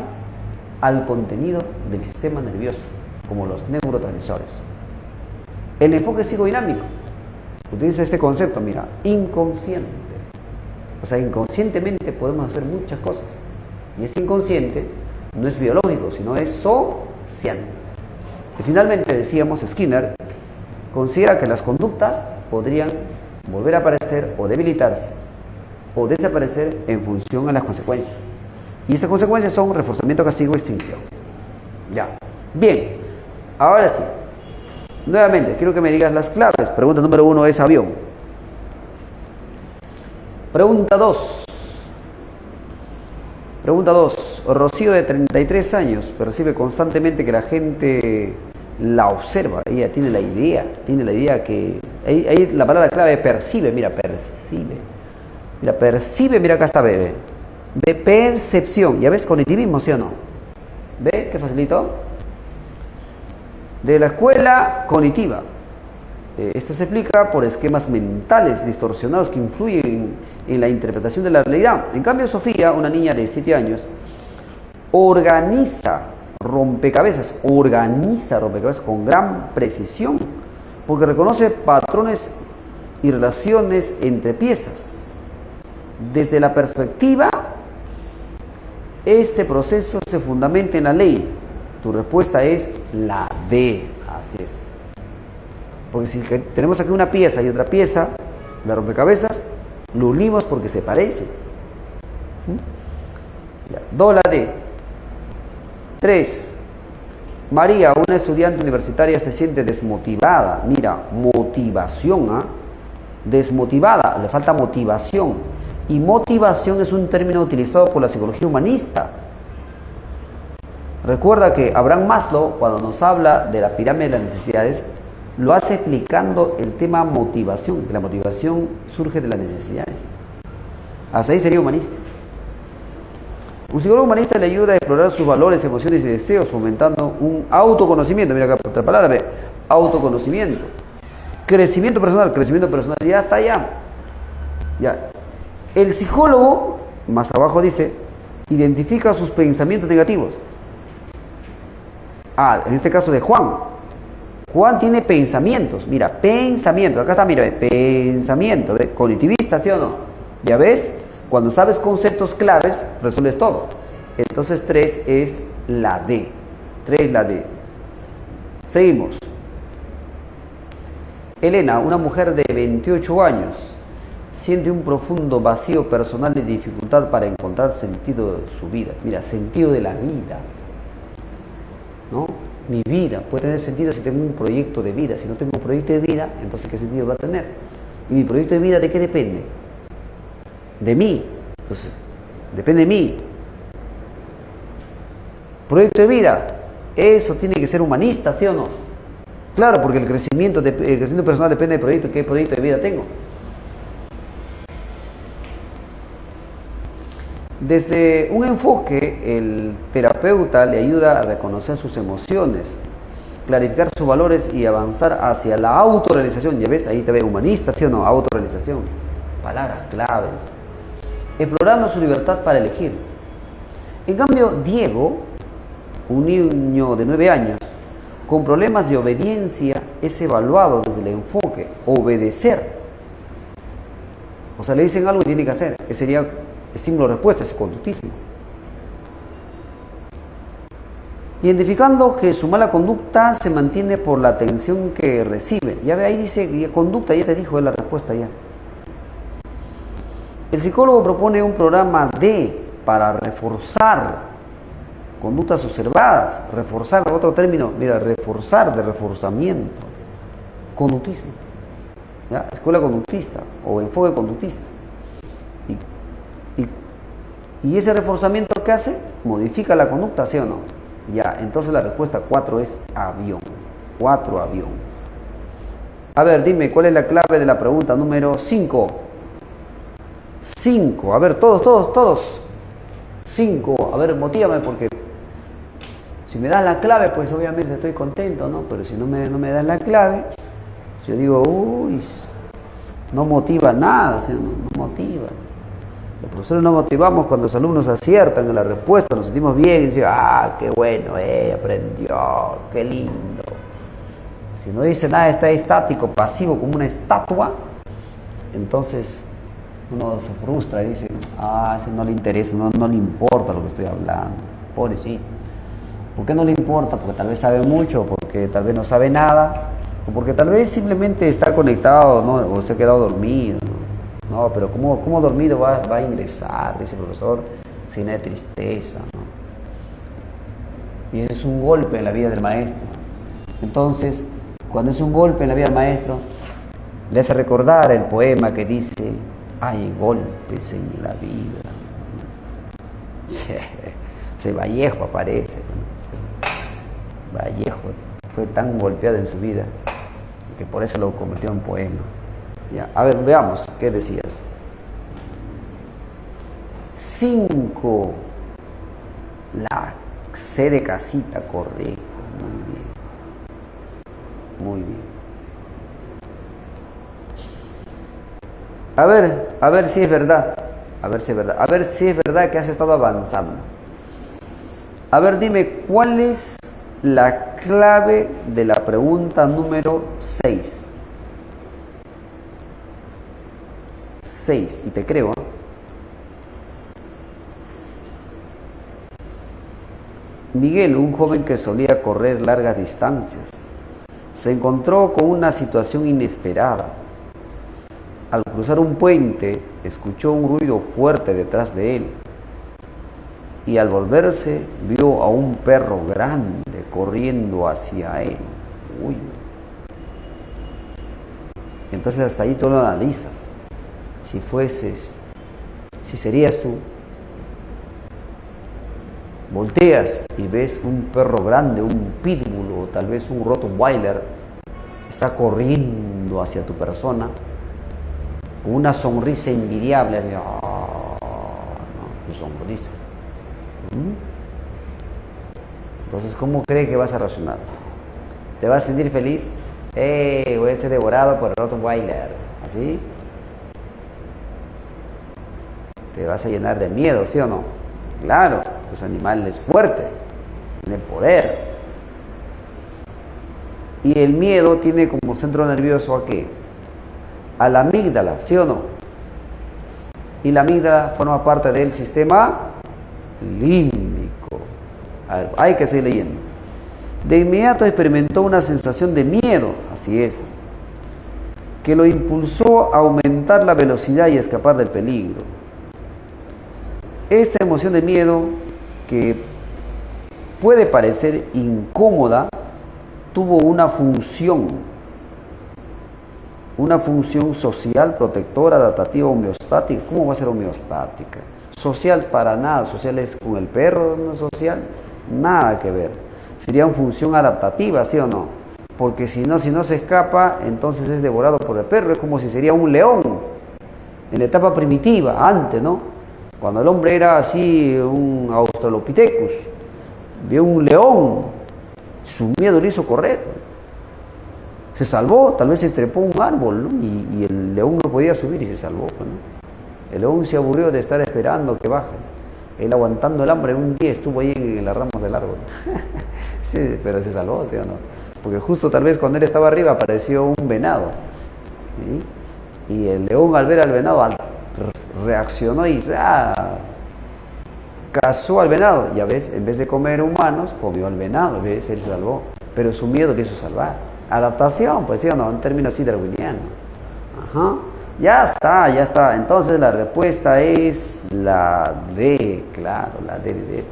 [SPEAKER 1] al contenido del sistema nervioso, como los neurotransmisores. El enfoque psicodinámico utiliza este concepto, mira, inconsciente. O sea, inconscientemente podemos hacer muchas cosas. Y ese inconsciente no es biológico, sino es social. Y finalmente, decíamos, Skinner considera que las conductas podrían volver a aparecer o debilitarse o desaparecer en función a las consecuencias. Y esas consecuencias son reforzamiento, castigo, extinción. Ya. Bien. Ahora sí. Nuevamente, quiero que me digas las claves. Pregunta número 1 es avión. Pregunta 2. Pregunta 2. Rocío, de 33 años, percibe constantemente que la gente la observa. Ella tiene la idea que... Ahí la palabra clave percibe, mira, percibe. Mira, percibe, mira, acá está, bebé. De percepción. ¿Ya ves? Cognitivismo, ¿sí o no? ¿Ve? ¿Qué facilito? De la escuela cognitiva. Esto se explica por esquemas mentales distorsionados que influyen en la interpretación de la realidad. En cambio, Sofía, una niña de 7 años, organiza rompecabezas con gran precisión, porque reconoce patrones y relaciones entre piezas. Desde la perspectiva, este proceso se fundamenta en la ley. Tu respuesta es la D. Así es. Porque si tenemos aquí una pieza y otra pieza, la rompecabezas, lo unimos porque se parece. La D. 3. María, una estudiante universitaria, se siente desmotivada. Mira, motivación, ¿ah? Desmotivada, le falta motivación. Y motivación es un término utilizado por la psicología humanista. Recuerda que Abraham Maslow, cuando nos habla de la pirámide de las necesidades, lo hace explicando el tema motivación, que la motivación surge de las necesidades. Hasta ahí sería humanista. Un psicólogo humanista le ayuda a explorar sus valores, emociones y deseos, fomentando un autoconocimiento. Mira acá otra palabra, ve, autoconocimiento. Crecimiento personal, ya está allá. Ya. El psicólogo, más abajo dice, identifica sus pensamientos negativos. En este caso de Juan. Juan tiene pensamientos. Mira, pensamientos. Acá está, mira, pensamiento. ¿Ve? Cognitivista, ¿sí o no? ¿Ya ves? Cuando sabes conceptos claves, resuelves todo. Entonces 3 es la D. 3 la D. Seguimos. Elena, una mujer de 28 años, siente un profundo vacío personal y dificultad para encontrar sentido de su vida. Mira, sentido de la vida. ¿No? Mi vida puede tener sentido si tengo un proyecto de vida. Si no tengo un proyecto de vida, entonces ¿qué sentido va a tener? ¿Y mi proyecto de vida de qué depende? De mí. Entonces, depende de mí. Proyecto de vida, eso tiene que ser humanista, ¿sí o no? Claro, porque el crecimiento personal depende del proyecto. ¿Qué proyecto de vida tengo? Desde un enfoque, el terapeuta le ayuda a reconocer sus emociones, clarificar sus valores y avanzar hacia la autorrealización. Ya ves, ahí te ve humanista, ¿sí o no? Autorrealización. Palabras claves. Explorando su libertad para elegir. En cambio, Diego, un niño de 9 años, con problemas de obediencia, es evaluado desde el enfoque, obedecer. O sea, le dicen algo y tiene que hacer. Ese sería estímulo-respuesta, ese conductismo. Identificando que su mala conducta se mantiene por la atención que recibe. Ya ve, ahí dice conducta, ya te dijo la respuesta ya. El psicólogo propone un programa para reforzar conductas observadas, reforzar, otro término, mira, reforzar, de reforzamiento, conductismo, ¿ya? Escuela conductista o enfoque conductista. Y ese reforzamiento, ¿qué hace? Modifica la conducta, ¿sí o no? Ya, entonces la respuesta 4 es avión. 4, avión. A ver, dime, ¿cuál es la clave de la pregunta número 5? 5, a ver, todos. 5, a ver, motívame porque si me das la clave, pues obviamente estoy contento, ¿no? Pero si no me das la clave, yo digo, uy, no motiva nada, ¿sí? No motiva. Los profesores nos motivamos cuando los alumnos aciertan en la respuesta, nos sentimos bien y decimos, qué bueno, aprendió, qué lindo. Si no dice nada, está estático, pasivo, como una estatua, entonces uno se frustra y dice, ese no le interesa, no le importa lo que estoy hablando, pobrecito. ¿Por qué no le importa? Porque tal vez sabe mucho, porque tal vez no sabe nada, o porque tal vez simplemente está conectado, ¿no? O se ha quedado dormido. No, pero ¿cómo dormido va a ingresar? Dice el profesor, sin de tristeza, ¿no? Y eso es un golpe en la vida del maestro. Entonces, cuando es un golpe en la vida del maestro, le hace recordar el poema que dice, hay golpes en la vida. Ese Vallejo aparece, ¿no? Vallejo fue tan golpeado en su vida que por eso lo convirtió en poema. Ya, a ver, veamos, ¿qué decías? 5. La C de casita, correcto. Muy bien. A ver si es verdad. A ver si es verdad que has estado avanzando. A ver, dime, ¿cuál es la clave de la pregunta número 6? 6, y te creo, ¿eh? Miguel, un joven que solía correr largas distancias, se encontró con una situación inesperada. Al cruzar un puente, escuchó un ruido fuerte detrás de él y al volverse vio a un perro grande corriendo hacia él. Uy. Entonces hasta ahí tú lo analizas. Si serías tú, volteas y ves un perro grande, un pitbull o tal vez un rottweiler, está corriendo hacia tu persona con una sonrisa envidiable, así, tu sonrisa. Entonces, ¿cómo crees que vas a reaccionar? ¿Te vas a sentir feliz? Voy a ser devorado por el rottweiler, ¿así? Te vas a llenar de miedo, ¿sí o no? Claro, pues animal es fuerte, tiene poder. Y el miedo tiene como centro nervioso ¿a qué? A la amígdala, ¿sí o no? Y la amígdala forma parte del sistema límbico. A ver, hay que seguir leyendo. De inmediato experimentó una sensación de miedo, así es, que lo impulsó a aumentar la velocidad y escapar del peligro. Esta emoción de miedo, que puede parecer incómoda, tuvo una función social, protectora, adaptativa, homeostática. ¿Cómo va a ser homeostática? Social para nada, social es con el perro, no social, nada que ver. Sería una función adaptativa, ¿sí o no? Porque si no se escapa, entonces es devorado por el perro, es como si sería un león, en la etapa primitiva, antes, ¿no? Cuando el hombre era así, un Australopithecus, vio un león, su miedo le hizo correr. Se salvó, tal vez se trepó un árbol, ¿no? Y el león no podía subir y se salvó, ¿no? El león se aburrió de estar esperando que baje. Él aguantando el hambre un día estuvo ahí en las ramas del árbol. Sí, pero se salvó, ¿sí o no? Porque justo tal vez cuando él estaba arriba apareció un venado. ¿Sí? Y el león al ver al venado reaccionó y cazó al venado. Y a veces, en vez de comer humanos, comió al venado. A veces él se salvó. Pero su miedo le hizo salvar. Adaptación, pues sí o no, en términos así darwinianos. Ajá. Ya está. Entonces la respuesta es la D, claro, la D de D.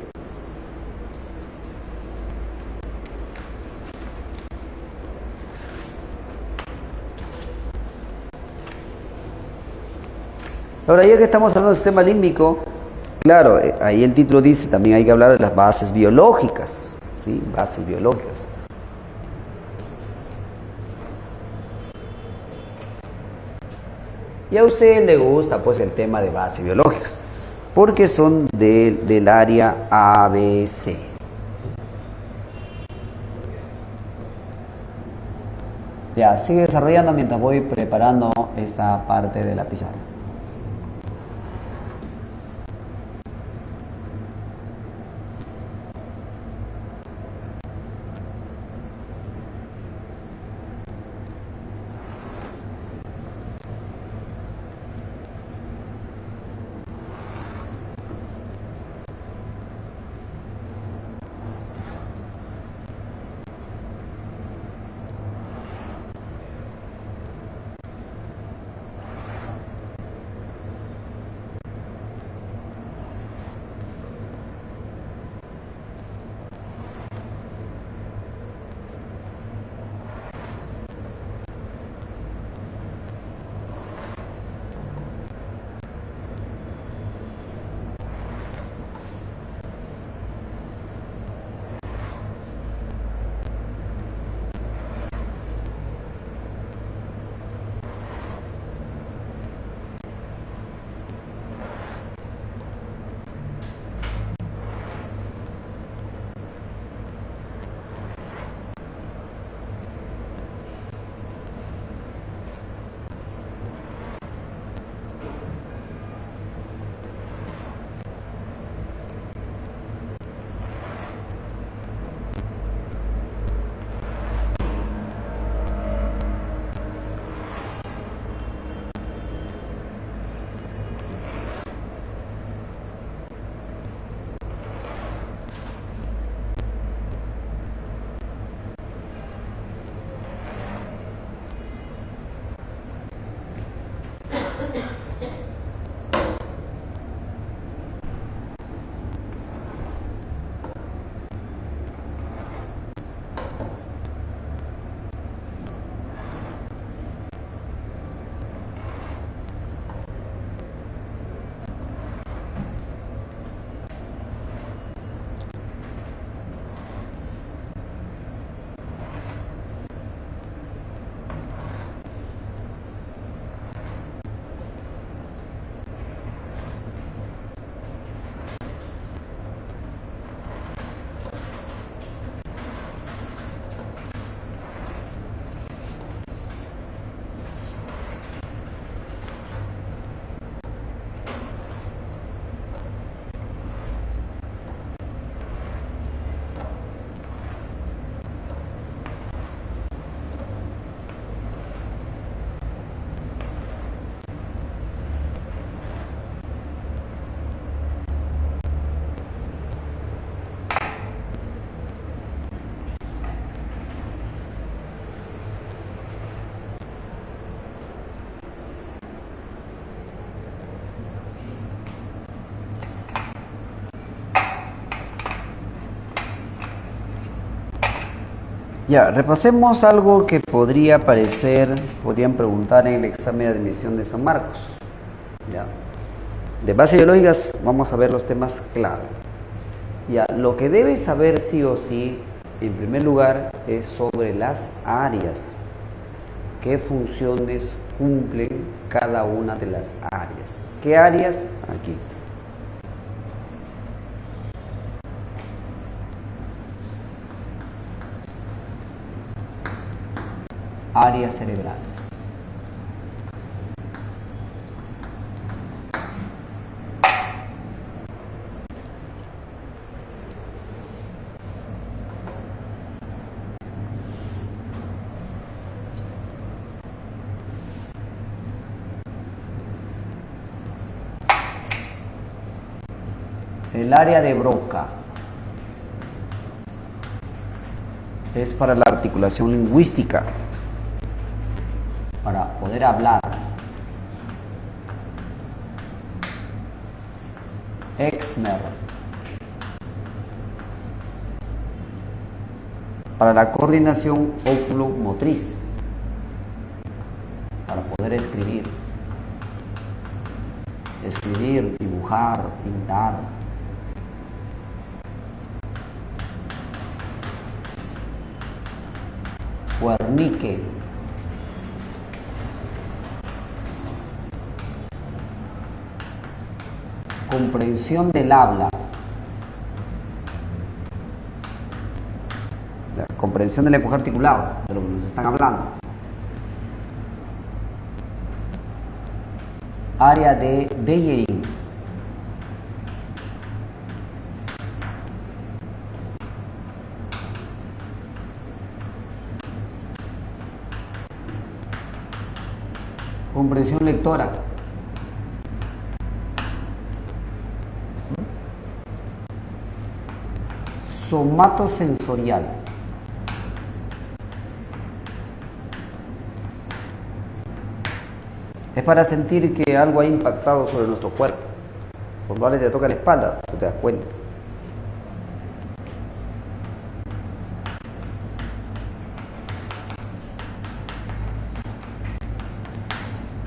[SPEAKER 1] Ahora, ya que estamos hablando del sistema límbico, claro, ahí el título dice, también hay que hablar de las bases biológicas, ¿sí? Bases biológicas. Y a usted le gusta pues el tema de bases biológicas, porque son del área ABC. Ya, sigue desarrollando mientras voy preparando esta parte de la pizarra. Ya, repasemos algo que podrían preguntar en el examen de admisión de San Marcos. Ya. De bases biológicas vamos a ver los temas clave. Ya, lo que debes saber sí o sí, en primer lugar, es sobre las áreas. ¿Qué funciones cumplen cada una de las áreas? ¿Qué áreas? Aquí. áreas cerebrales. El área de Broca es para la articulación lingüística, para poder hablar. Exner para la coordinación óculo-motriz, para poder escribir, dibujar, pintar. Wernicke comprensión del habla, comprensión del lenguaje articulado, de lo que nos están hablando. Área de Bellerin, comprensión lectora. Somatosensorial. Es para sentir que algo ha impactado sobre nuestro cuerpo. Cuando alguien te toca la espalda, tú te das cuenta.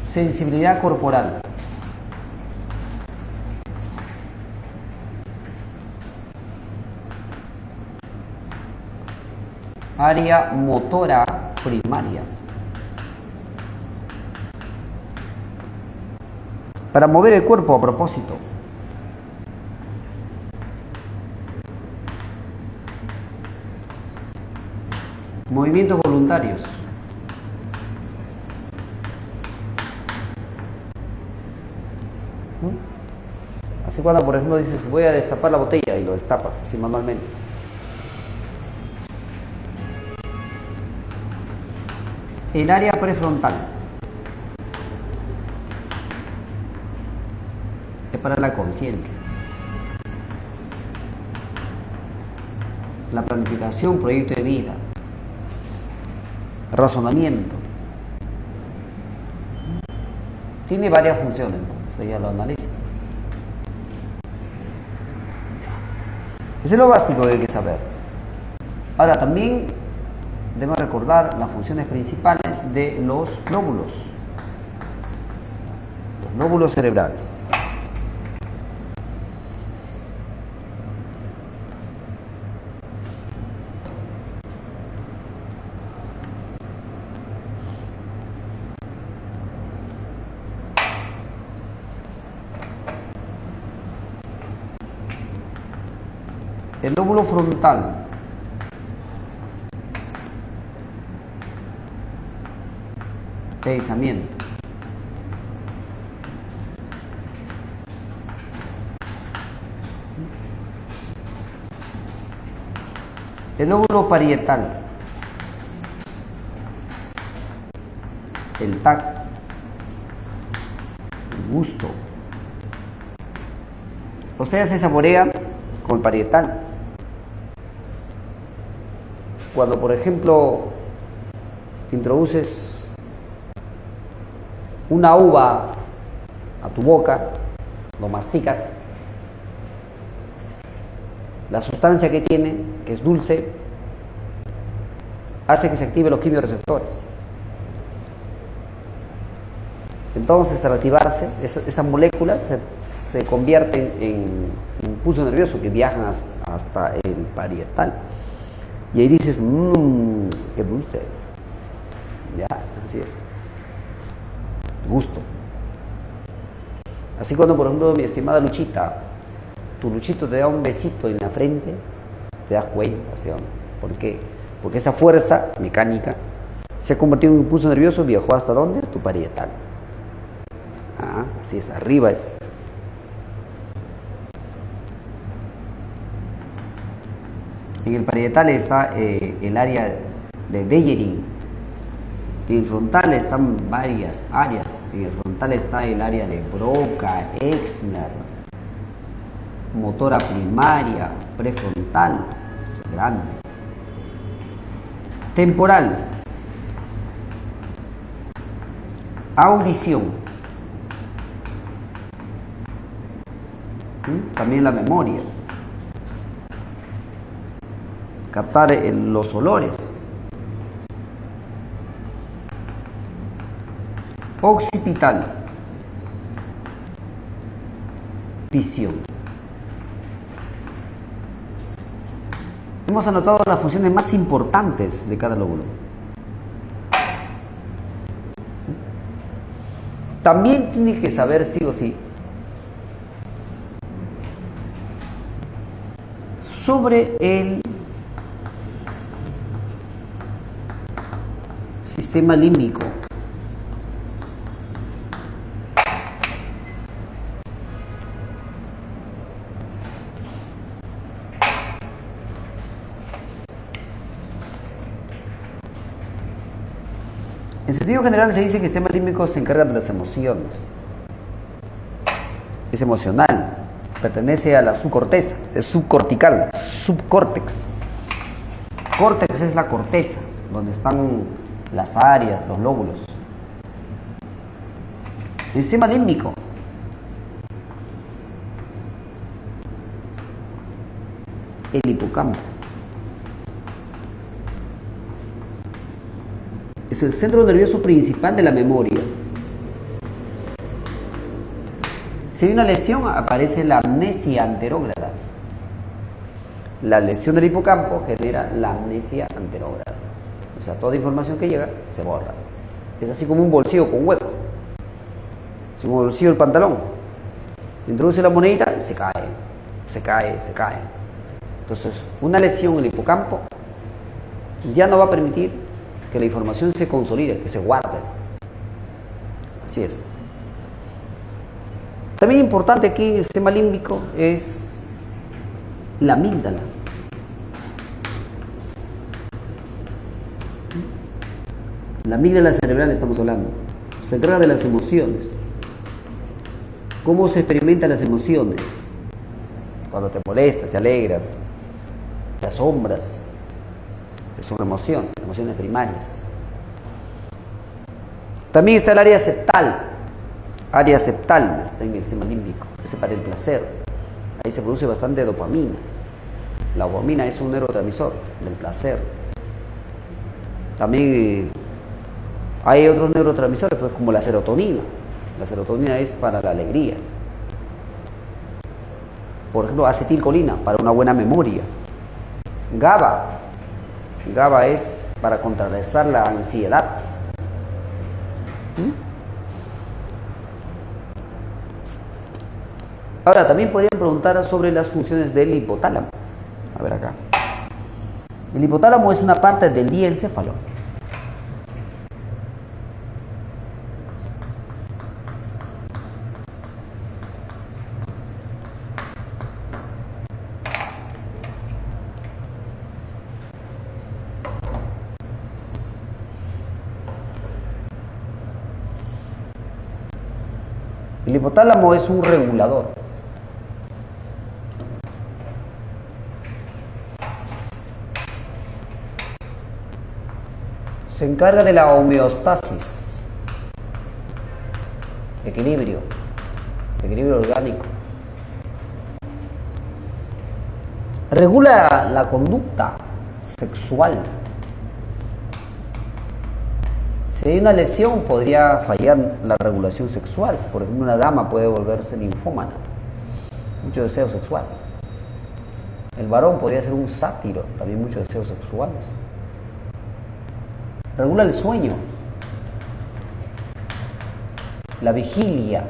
[SPEAKER 1] Sensibilidad corporal. Área motora primaria. Para mover el cuerpo a propósito. Movimientos voluntarios. Así cuando, por ejemplo, dices, voy a destapar la botella y lo destapas así manualmente. El área prefrontal es para la conciencia, la planificación, proyecto de vida, razonamiento. Tiene varias funciones, ¿no? Eso ya lo analiza. Eso es lo básico que hay que saber. Ahora también debemos recordar las funciones principales de los lóbulos cerebrales. El lóbulo frontal pensamiento. El lóbulo parietal, el tacto, el gusto. O sea, se saborea con el parietal. Cuando, por ejemplo, introduces una uva a tu boca, lo masticas, la sustancia que tiene, que es dulce, hace que se activen los quimiorreceptores. Entonces, al activarse, esas moléculas se convierten en impulso nervioso que viajan hasta el parietal. Y ahí dices, qué dulce. Ya, así es. Gusto. Así cuando, por ejemplo, mi estimada Luchita, tu Luchito te da un besito en la frente, te das cuenta, ¿sí o no? ¿Por qué? Porque esa fuerza mecánica Se ha convertido en un impulso nervioso, viajó hasta ¿dónde? Tu parietal. Así es, arriba es. En el parietal está el área de Dejerin. En el frontal están varias áreas. En el frontal está el área de Broca, Exner, motora primaria, prefrontal, es grande. Temporal. Audición. También la memoria. Captar los olores. Occipital. Visión. Hemos anotado las funciones más importantes de cada lóbulo. También tiene que saber sí o sí sobre el sistema límbico. En sentido general se dice que el sistema límbico se encarga de las emociones. Es emocional, pertenece a la subcorteza, es subcortical, subcórtex. Córtex es la corteza, donde están las áreas, los lóbulos. El sistema límbico el hipocampo. Es el centro nervioso principal de la memoria. Si hay una lesión, aparece la amnesia anterógrada. La lesión del hipocampo genera la amnesia anterógrada. O sea, toda información que llega se borra. Es así como un bolsillo con hueco. Es como el bolsillo del pantalón. Introduce la monedita y se cae, se cae, se cae. Entonces, una lesión en el hipocampo ya no va a permitir que la información se consolide, que se guarde. Así es. También importante aquí en el sistema límbico es la amígdala. La amígdala cerebral estamos hablando. Se encarga de las emociones. ¿Cómo se experimentan las emociones? Cuando te molestas, te alegras, te asombras. Es una emoción, emociones primarias. También está el área septal. Área septal está en el sistema límbico. Ese para el placer. Ahí se produce bastante dopamina. La dopamina es un neurotransmisor del placer. También hay otros neurotransmisores, pues, como la serotonina. La serotonina es para la alegría. Por ejemplo, acetilcolina para una buena memoria. GABA. GABA es para contrarrestar la ansiedad. Ahora, también podrían preguntar sobre las funciones del hipotálamo. A ver acá. El hipotálamo es una parte del diencéfalo. El hipotálamo es un regulador. Se encarga de la homeostasis, equilibrio orgánico. Regula la conducta sexual. Si hay una lesión, podría fallar la regulación sexual. Por ejemplo, una dama puede volverse ninfómana, mucho deseo sexual. El varón podría ser un sátiro, también muchos deseos sexuales. Regula el sueño, la vigilia,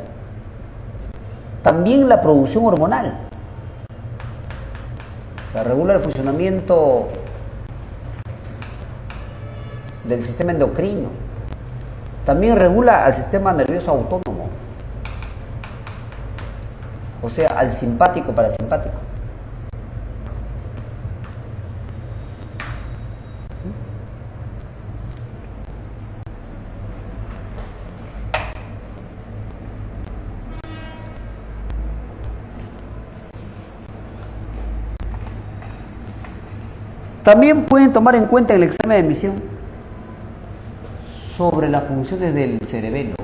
[SPEAKER 1] también la producción hormonal. O sea, regula el funcionamiento del sistema endocrino. También regula al sistema nervioso autónomo, o sea, al simpático parasimpático. También pueden tomar en cuenta en el examen de admisión sobre las funciones del cerebelo.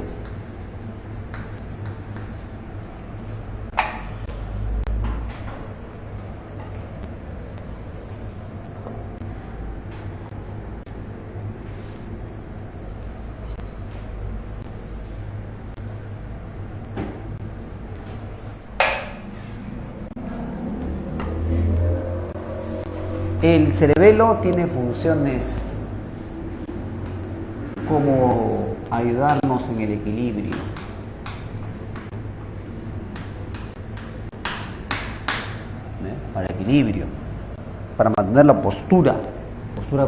[SPEAKER 1] El cerebelo tiene funciones como ayudarnos en el equilibrio, para equilibrio, para mantener la postura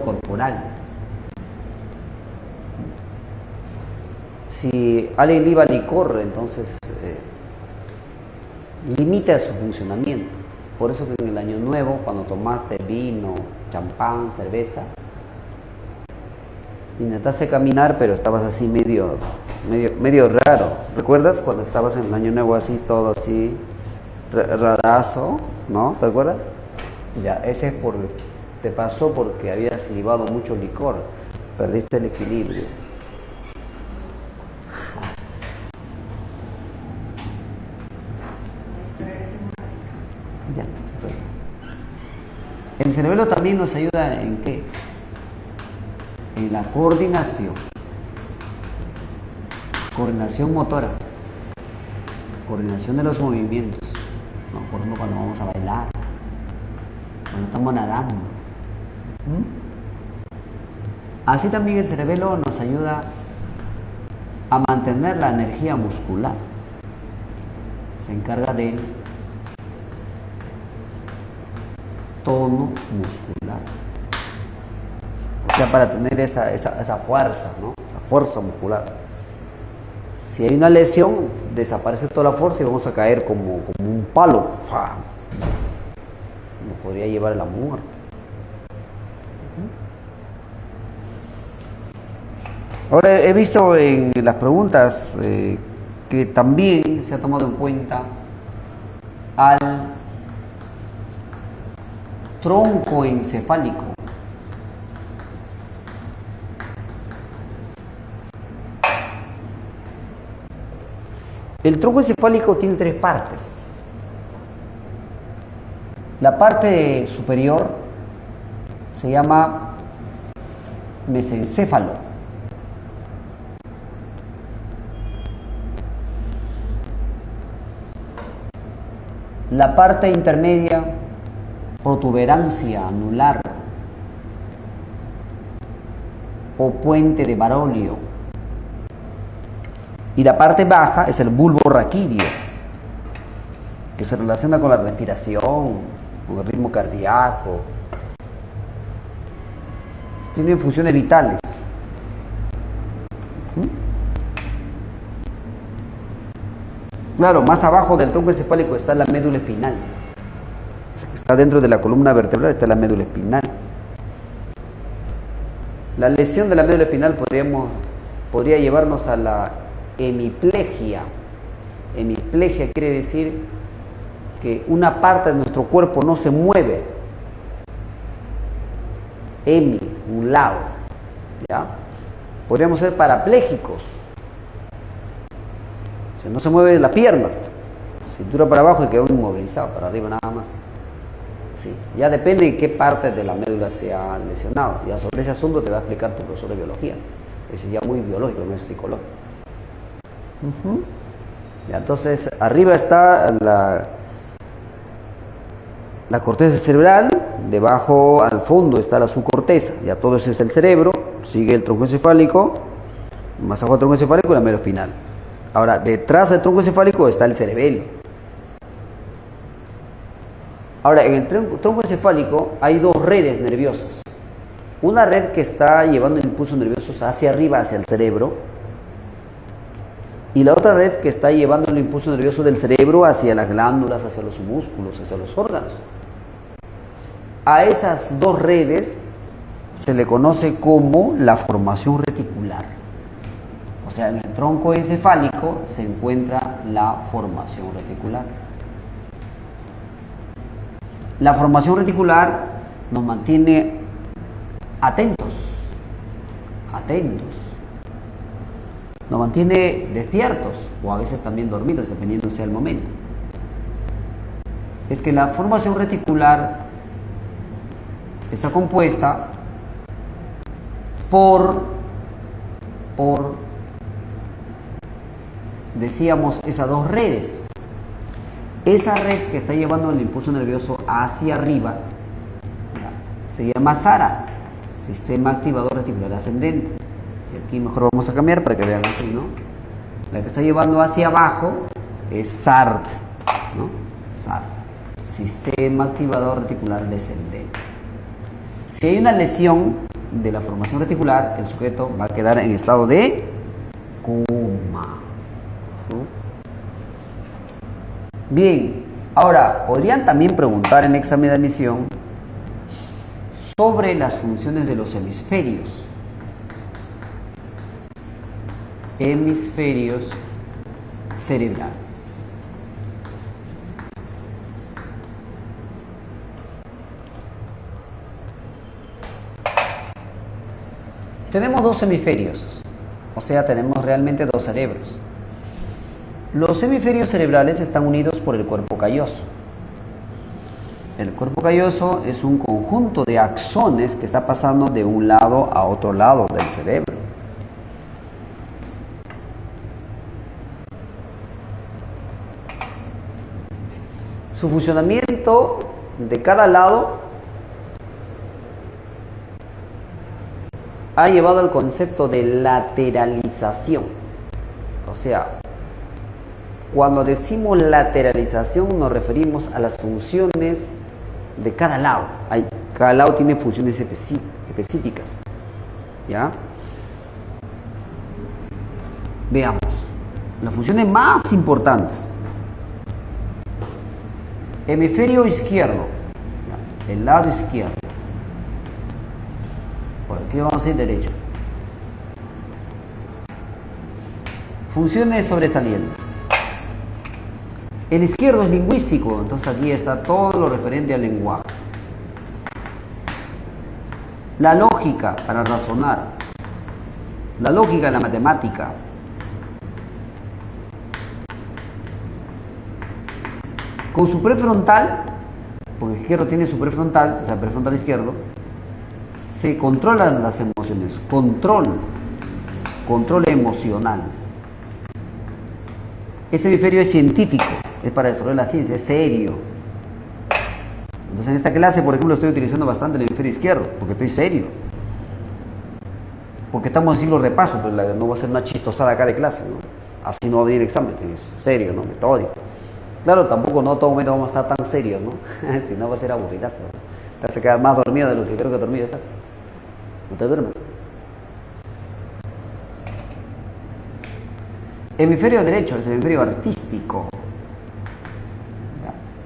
[SPEAKER 1] corporal. Si alguien iba licor, entonces limita su funcionamiento. Por eso que en el año nuevo, cuando tomaste vino, champán, cerveza, intentaste caminar, pero estabas así medio raro. ¿Recuerdas cuando estabas en el año nuevo así, todo así, rarazo? ¿No? ¿Te acuerdas? Ya, ese es te pasó porque habías libado mucho licor, perdiste el equilibrio. Ya. El cerebelo también nos ayuda en ¿qué? En la coordinación motora, coordinación de los movimientos, ¿no? Por ejemplo, cuando vamos a bailar, cuando estamos nadando. Así también el cerebelo nos ayuda a mantener la energía muscular. Se encarga del tono muscular, o sea, para tener esa fuerza, ¿no? Esa fuerza muscular. Si hay una lesión, desaparece toda la fuerza y vamos a caer como un palo. Nos podría llevar a la muerte. Ahora he visto en las preguntas que también se ha tomado en cuenta al tronco encefálico. El tronco encefálico tiene tres partes. La parte superior se llama mesencéfalo. La parte intermedia, protuberancia anular o puente de Barolio. Y la parte baja es el bulbo raquídeo, que se relaciona con la respiración, con el ritmo cardíaco. Tienen funciones vitales. Claro, más abajo del tronco encefálico está la médula espinal. Está dentro de la columna vertebral, está la médula espinal. La lesión de la médula espinal podría llevarnos a la hemiplegia. Hemiplegia quiere decir que una parte de nuestro cuerpo no se mueve. Un lado. ¿Ya? Podríamos ser parapléjicos. O sea, no se mueven las piernas. Cintura para abajo y quedó inmovilizado, para arriba nada más. Sí, ya depende de qué parte de la médula se ha lesionado. Ya sobre ese asunto te va a explicar tu profesor de biología. Ese es ya muy biológico, no es psicológico. Ya, entonces, arriba está la corteza cerebral, debajo al fondo está la subcorteza. Ya todo eso es el cerebro, sigue el tronco encefálico, más abajo del tronco encefálico y la médula espinal. Ahora, detrás del tronco encefálico está el cerebelo. Ahora, en el tronco encefálico hay dos redes nerviosas. una red que está llevando impulsos nerviosos hacia arriba, hacia el cerebro, y la otra red que está llevando el impulso nervioso del cerebro hacia las glándulas, hacia los músculos, hacia los órganos. A esas dos redes se le conoce como la formación reticular. O sea, en el tronco encefálico se encuentra la formación reticular. La formación reticular nos mantiene atentos, nos mantiene despiertos o a veces también dormidos, dependiendo sea el momento. Es que la formación reticular está compuesta decíamos, esas dos redes. Esa red que está llevando el impulso nervioso hacia arriba se llama SARA, Sistema Activador Reticular Ascendente. Y aquí mejor vamos a cambiar para que vean así, ¿no? La que está llevando hacia abajo es SART, ¿no? SART, Sistema Activador Reticular Descendente. Si hay una lesión de la formación reticular, el sujeto va a quedar en estado de coma, ¿no? Bien, ahora, podrían también preguntar en el examen de admisión sobre las funciones de los hemisferios. Hemisferios cerebrales. Tenemos dos hemisferios, o sea, tenemos realmente dos cerebros. Los hemisferios cerebrales están unidos por el cuerpo calloso. El cuerpo calloso es un conjunto de axones que está pasando de un lado a otro lado del cerebro. Su funcionamiento de cada lado ha llevado al concepto de lateralización. O sea, cuando decimos lateralización nos referimos a las funciones de cada lado. Cada lado tiene funciones específicas. ¿Ya? Veamos las funciones más importantes. Hemisferio izquierdo, el lado izquierdo. Por aquí vamos a ir derecho. Funciones sobresalientes. El izquierdo es lingüístico, entonces aquí está todo lo referente al lenguaje. La lógica para razonar. La lógica en la matemática. Con su prefrontal, porque el izquierdo tiene su prefrontal, o sea, prefrontal izquierdo, se controlan las emociones. Control emocional. Ese hemisferio es científico, es para desarrollar la ciencia, es serio. Entonces en esta clase, por ejemplo, estoy utilizando bastante el hemisferio izquierdo, porque estoy serio. Porque estamos haciendo repaso, pues no va a ser una chistosada acá de clase, ¿no? Así no va a venir el examen, es serio, ¿no? Metódico. Claro, tampoco no todo momento vamos a estar tan serios, ¿no? Si no va a ser aburridazo, ¿no? Te vas a quedar más dormido de lo que creo que dormido estás. No te duermas. Hemisferio derecho es el hemisferio artístico.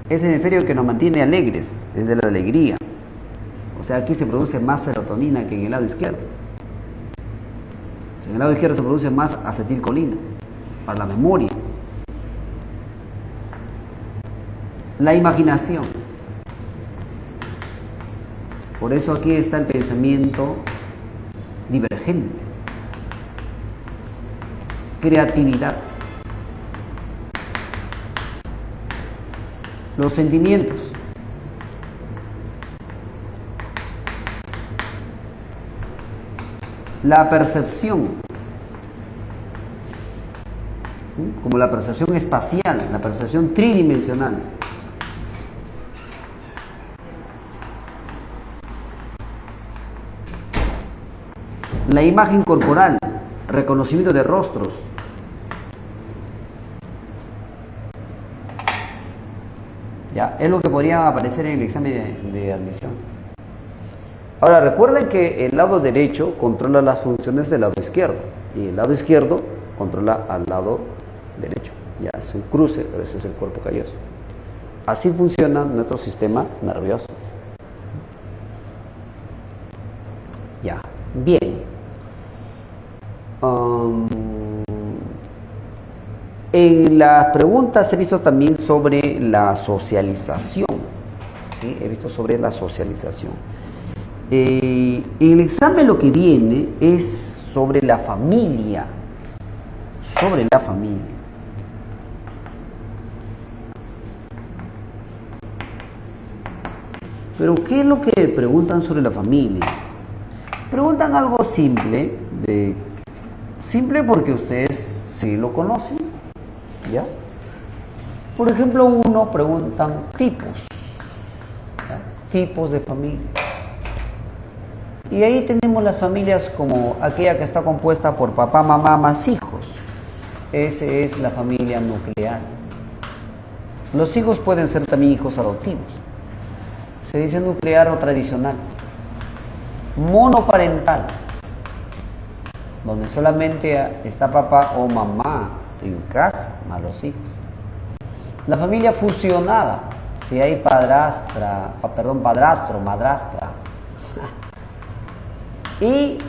[SPEAKER 1] Es el hemisferio que nos mantiene alegres, es de la alegría. O sea, aquí se produce más serotonina que en el lado izquierdo. En el lado izquierdo se produce más acetilcolina para la memoria. La imaginación. Por eso aquí está el pensamiento divergente. Creatividad. Los sentimientos. La percepción. Como la percepción espacial, la percepción tridimensional. La imagen corporal, reconocimiento de rostros. Ya, es lo que podría aparecer en el examen de admisión. Ahora, recuerden que el lado derecho controla las funciones del lado izquierdo y el lado izquierdo controla al lado derecho. Ya es un cruce, pero ese es el cuerpo calloso. Así funciona nuestro sistema nervioso. Ya, bien. En las preguntas he visto también sobre la socialización. ¿Sí? He visto sobre la socialización. En el examen lo que viene es sobre la familia. Sobre la familia. Pero ¿qué es lo que preguntan sobre la familia? Preguntan algo simple, simple porque ustedes sí lo conocen, ¿ya? Por ejemplo, uno preguntan tipos, ¿ya? Tipos de familia. Y ahí tenemos las familias como aquella que está compuesta por papá, mamá, más hijos. Esa es la familia nuclear. Los hijos pueden ser también hijos adoptivos. Se dice nuclear o tradicional. Monoparental, donde solamente está papá o mamá en casa, más los hijos. La familia fusionada, si hay padrastro, madrastra. Y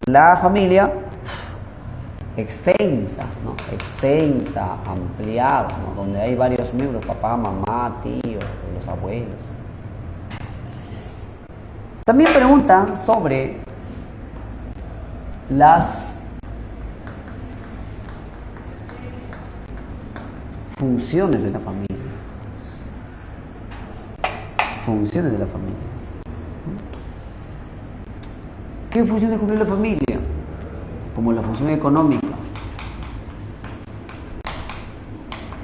[SPEAKER 1] la familia extensa, ¿no? Extensa, ampliada, ¿no? Donde hay varios miembros, papá, mamá, tío, los abuelos. También preguntan sobre las funciones de la familia. Funciones de la familia. ¿Qué funciones cumple la familia? Como la función económica.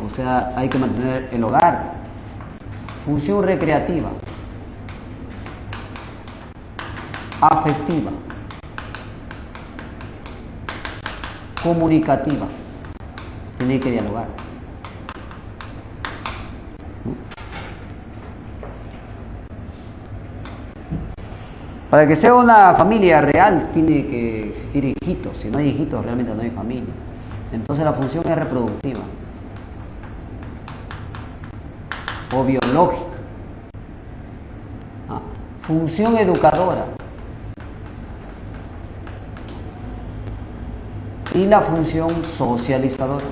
[SPEAKER 1] O sea, hay que mantener el hogar. Función recreativa. Afectiva. Comunicativa. Tiene que dialogar. Para que sea una familia real, tiene que existir hijitos. Si no hay hijitos, realmente no hay familia. Entonces la función es reproductiva o biológica. Función educadora. Y la función socializadora.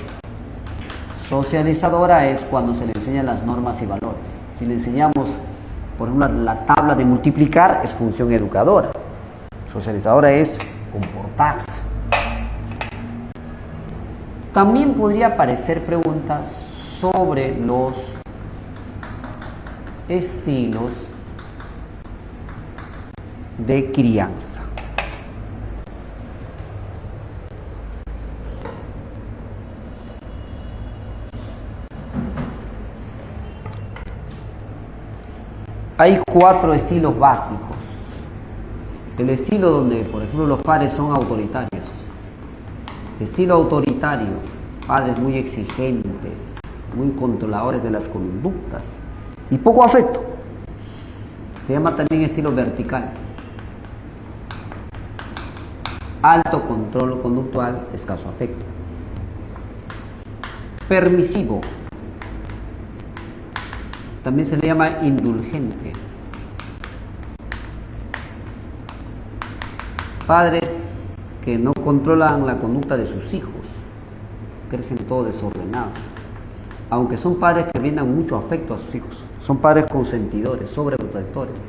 [SPEAKER 1] Socializadora es cuando se le enseñan las normas y valores. Si le enseñamos, por ejemplo, la tabla de multiplicar, es función educadora. Socializadora es comportarse. También podría aparecer preguntas sobre los estilos de crianza. Hay 4 estilos básicos. El estilo donde, por ejemplo, los padres son autoritarios. Estilo autoritario, padres muy exigentes, muy controladores de las conductas y poco afecto. Se llama también estilo vertical. Alto control conductual, escaso afecto. Permisivo. También se le llama indulgente. Padres que no controlan la conducta de sus hijos, crecen todo desordenados. Aunque son padres que brindan mucho afecto a sus hijos, son padres consentidores, sobreprotectores.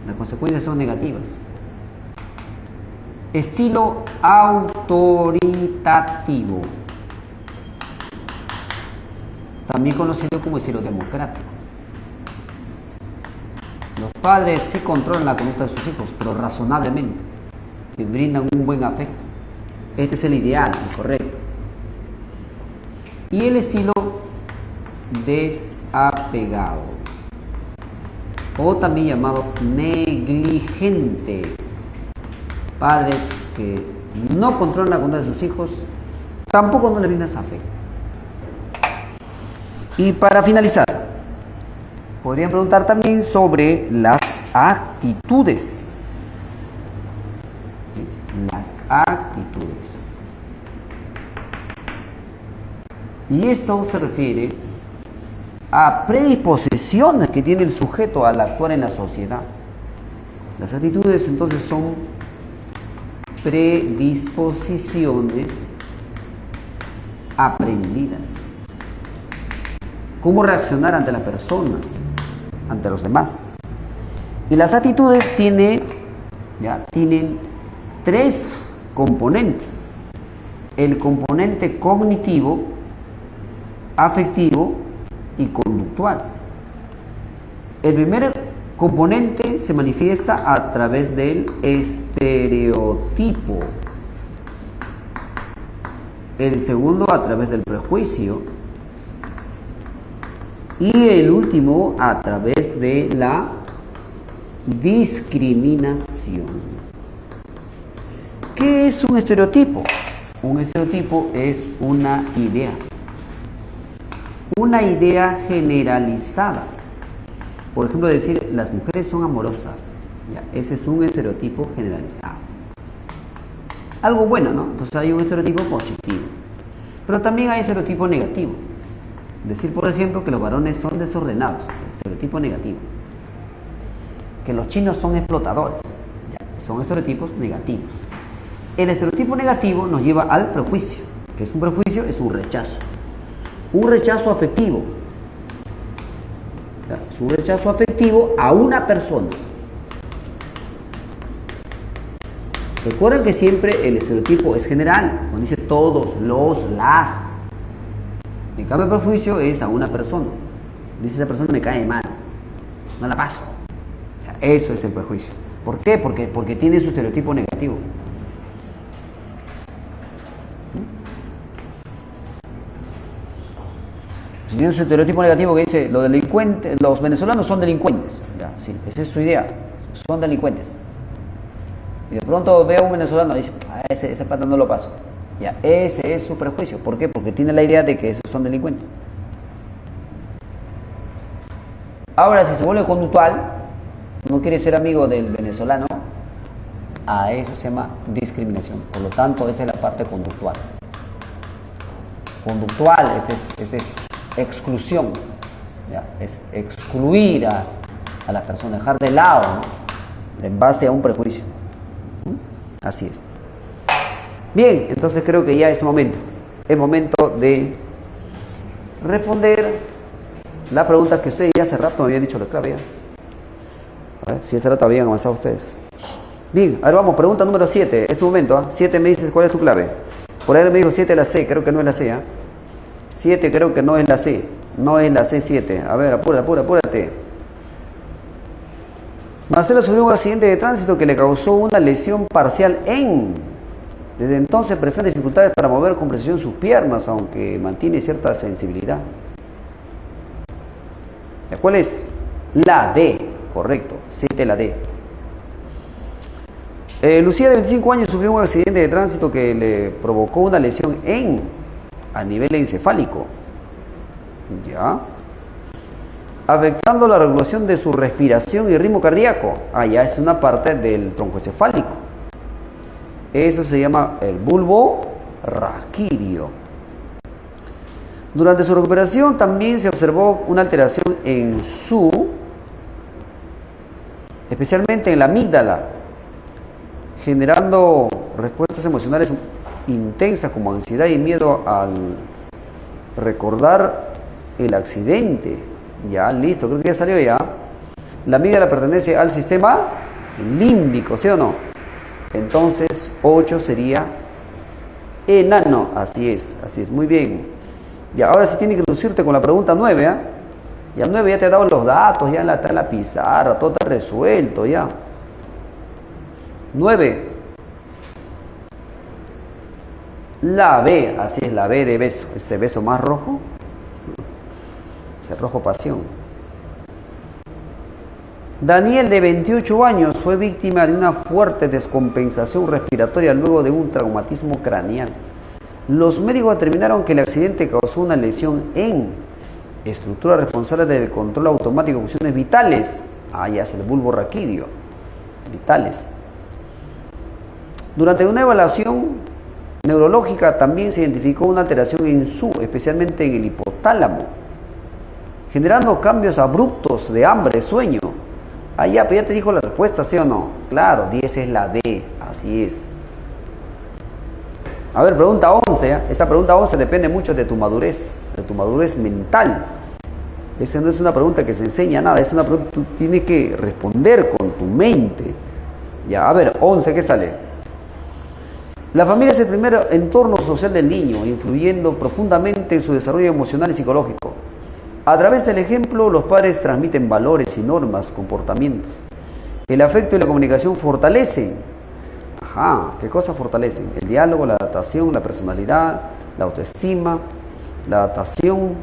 [SPEAKER 1] Las consecuencias son negativas. Estilo autoritativo, también conocido como estilo democrático. Los padres sí controlan la conducta de sus hijos, pero razonablemente, y brindan un buen afecto. Este es el ideal, el correcto. Y el estilo desapegado, o también llamado negligente. Padres que no controlan la conducta de sus hijos, tampoco no le brindan afecto. Y para finalizar, Podrían preguntar también sobre las actitudes. ¿Sí? Las actitudes. Y esto se refiere a predisposiciones que tiene el sujeto al actuar en la sociedad. Las actitudes entonces son predisposiciones aprendidas. ¿Cómo reaccionar ante las personas, ante los demás? Y las actitudes tienen tres componentes: el componente cognitivo, afectivo y conductual. El primer componente se manifiesta a través del estereotipo, el segundo a través del prejuicio y el último a través de la discriminación. ¿Qué es un estereotipo? Un estereotipo es una idea generalizada. Por ejemplo, decir las mujeres son amorosas. Ese es un estereotipo generalizado. Algo bueno, ¿no? Entonces hay un estereotipo positivo. Pero también hay estereotipo negativo. Decir, por ejemplo, que los varones son desordenados. Estereotipo negativo. Que los chinos son explotadores. Son estereotipos negativos. El estereotipo negativo nos lleva al prejuicio. ¿Qué es un prejuicio? Es un rechazo. Un rechazo afectivo. Es un rechazo afectivo a una persona. Recuerden que siempre el estereotipo es general, cuando dice todos, los, las. En cambio, el prejuicio es a una persona. Dice esa persona me cae mal, no la paso. Eso es el prejuicio. ¿Por qué? Porque tiene su estereotipo negativo. Si tiene su estereotipo negativo que dice los venezolanos son delincuentes. Sí, esa es su idea, son delincuentes. Y de pronto veo a un venezolano y dice, ese pata no lo paso. Ese es su prejuicio. ¿Por qué? Porque tiene la idea de que esos son delincuentes. Ahora, si se vuelve conductual, no quiere ser amigo del venezolano, a eso se llama discriminación. Por lo tanto, esta es la parte conductual. Conductual, este es exclusión. Es excluir a la persona, dejar de lado, ¿no? En base a un prejuicio. Así es. Bien, entonces creo que ya es momento de responder la pregunta que ustedes ya hace rato me habían dicho la clave. A ver si hace rato habían avanzado ustedes. Bien, a ver, vamos, pregunta número 7. Es su momento, 7 me dices cuál es tu clave. Por ahí me dijo 7 la C, creo que no es la C. 7 creo que no es la C. No es la C7. A ver, apúrate. Marcelo sufrió un accidente de tránsito que le causó una lesión parcial Desde entonces presenta dificultades para mover con precisión sus piernas, aunque mantiene cierta sensibilidad. ¿Cuál es? La D, correcto, 7 la D. Lucía, de 25 años, sufrió un accidente de tránsito que le provocó una lesión a nivel encefálico. ¿Ya? Afectando la regulación de su respiración y ritmo cardíaco. Ya es una parte del tronco encefálico. Eso se llama el bulbo raquídeo. Durante su recuperación también se observó una alteración especialmente en la amígdala, generando respuestas emocionales intensas como ansiedad y miedo al recordar el accidente. Ya, listo, creo que ya salió ya. La amígdala pertenece al sistema límbico, ¿sí o no? Entonces, 8 sería enano. Así es, muy bien. Y ahora sí tiene que lucirte con la pregunta 9, ¿eh? Ya 9 ya te ha dado los datos, ya está en la pizarra, todo está resuelto, ya. 9. La B, así es, la B de beso. Ese beso más rojo. Ese rojo pasión. Daniel, de 28 años, fue víctima de una fuerte descompensación respiratoria luego de un traumatismo craneal. Los médicos determinaron que el accidente causó una lesión Estructura responsable del control automático de funciones vitales. Ah, ya es el bulbo raquídeo. Vitales. Durante una evaluación neurológica también se identificó una alteración en especialmente en el hipotálamo, generando cambios abruptos de hambre, sueño. Ah, ya, pero ya te dijo la respuesta, ¿sí o no? Claro, 10 es la D, así es. A ver, pregunta 11. ¿eh? Esta pregunta 11 depende mucho de tu madurez mental. Esa no es una pregunta que se enseña nada, es una pregunta que tú tienes que responder con tu mente. Ya, a ver, 11, ¿qué sale? La familia es el primer entorno social del niño, influyendo profundamente en su desarrollo emocional y psicológico. A través del ejemplo, los padres transmiten valores y normas, comportamientos. El afecto y la comunicación fortalecen. Ajá, ¿qué cosas fortalecen? El diálogo, la adaptación, la personalidad, la autoestima, la adaptación.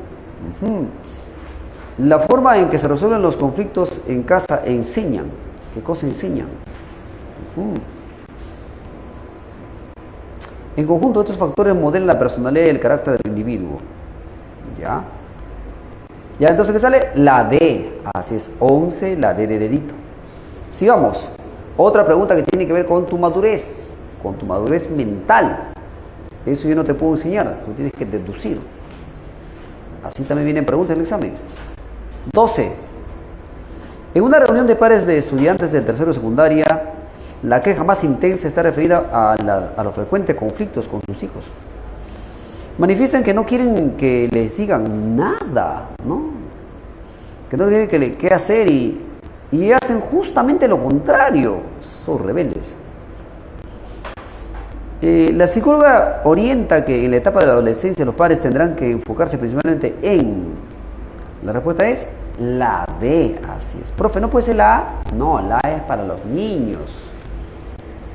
[SPEAKER 1] La forma en que se resuelven los conflictos en casa enseñan. ¿Qué cosa enseñan? En conjunto, estos factores modelan la personalidad y el carácter del individuo. ¿Ya? Ya, entonces, ¿qué sale? La D. Así es, 11, la D de dedito. Sigamos. Otra pregunta que tiene que ver con tu madurez mental. Eso yo no te puedo enseñar, tú tienes que deducir. Así también vienen preguntas en el examen. 12. En una reunión de pares de estudiantes del tercero de secundaria, la queja más intensa está referida a los frecuentes conflictos con sus hijos. Manifiestan que no quieren que les digan nada, ¿no? Que no quieren qué hacer y hacen justamente lo contrario. Son rebeldes. La psicóloga orienta que en la etapa de la adolescencia los padres tendrán que enfocarse principalmente en... La respuesta es la D, así es. Profe, ¿no puede ser la A? No, la A es para los niños.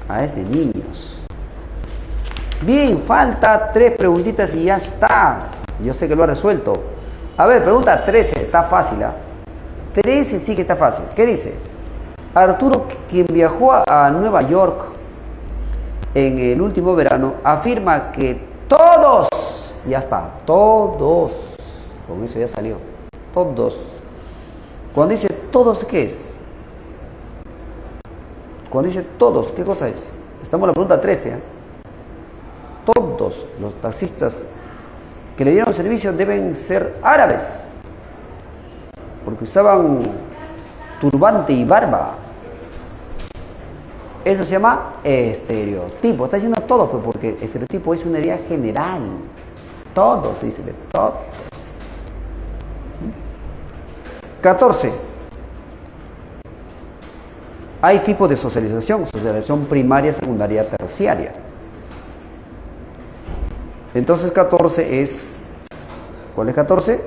[SPEAKER 1] A es de niños. Bien, falta 3 preguntitas y ya está. Yo sé que lo ha resuelto. A ver, pregunta 13, está fácil, ¿ah? 13 sí que está fácil. ¿Qué dice? Arturo, quien viajó a Nueva York en el último verano, afirma que todos, ya está, todos, con eso ya salió, todos. Cuando dice todos, ¿qué es? Cuando dice todos, ¿qué cosa es? Estamos en la pregunta 13. ¿eh? Todos los taxistas que le dieron servicio deben ser árabes, porque usaban turbante y barba. Eso se llama estereotipo. Está diciendo todos, pues, porque estereotipo es una idea general. Todos, dice, todos. 14. Hay tipos de socialización primaria, secundaria, terciaria. Entonces 14 es, ¿cuál es 14?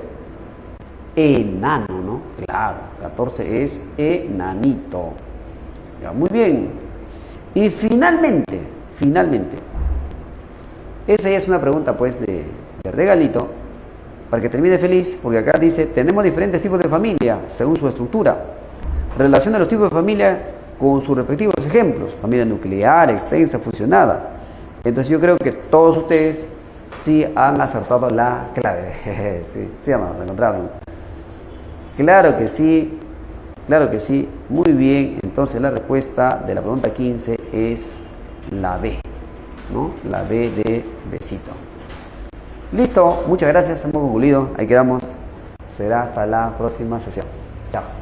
[SPEAKER 1] Enano, ¿no? Claro, 14 es enanito. Ya, muy bien. Y finalmente, esa ya es una pregunta pues de regalito, para que termine feliz, porque acá dice, tenemos diferentes tipos de familia, según su estructura. Relaciona los tipos de familia con sus respectivos ejemplos, familia nuclear, extensa, fusionada. Entonces yo creo que todos ustedes sí han acertado la clave. Sí o no, lo encontraron. Claro que sí, muy bien. Entonces la respuesta de la pregunta 15 es la B, ¿no? La B de besito. Listo, muchas gracias, hemos concluido, ahí quedamos. Será hasta la próxima sesión. Chao.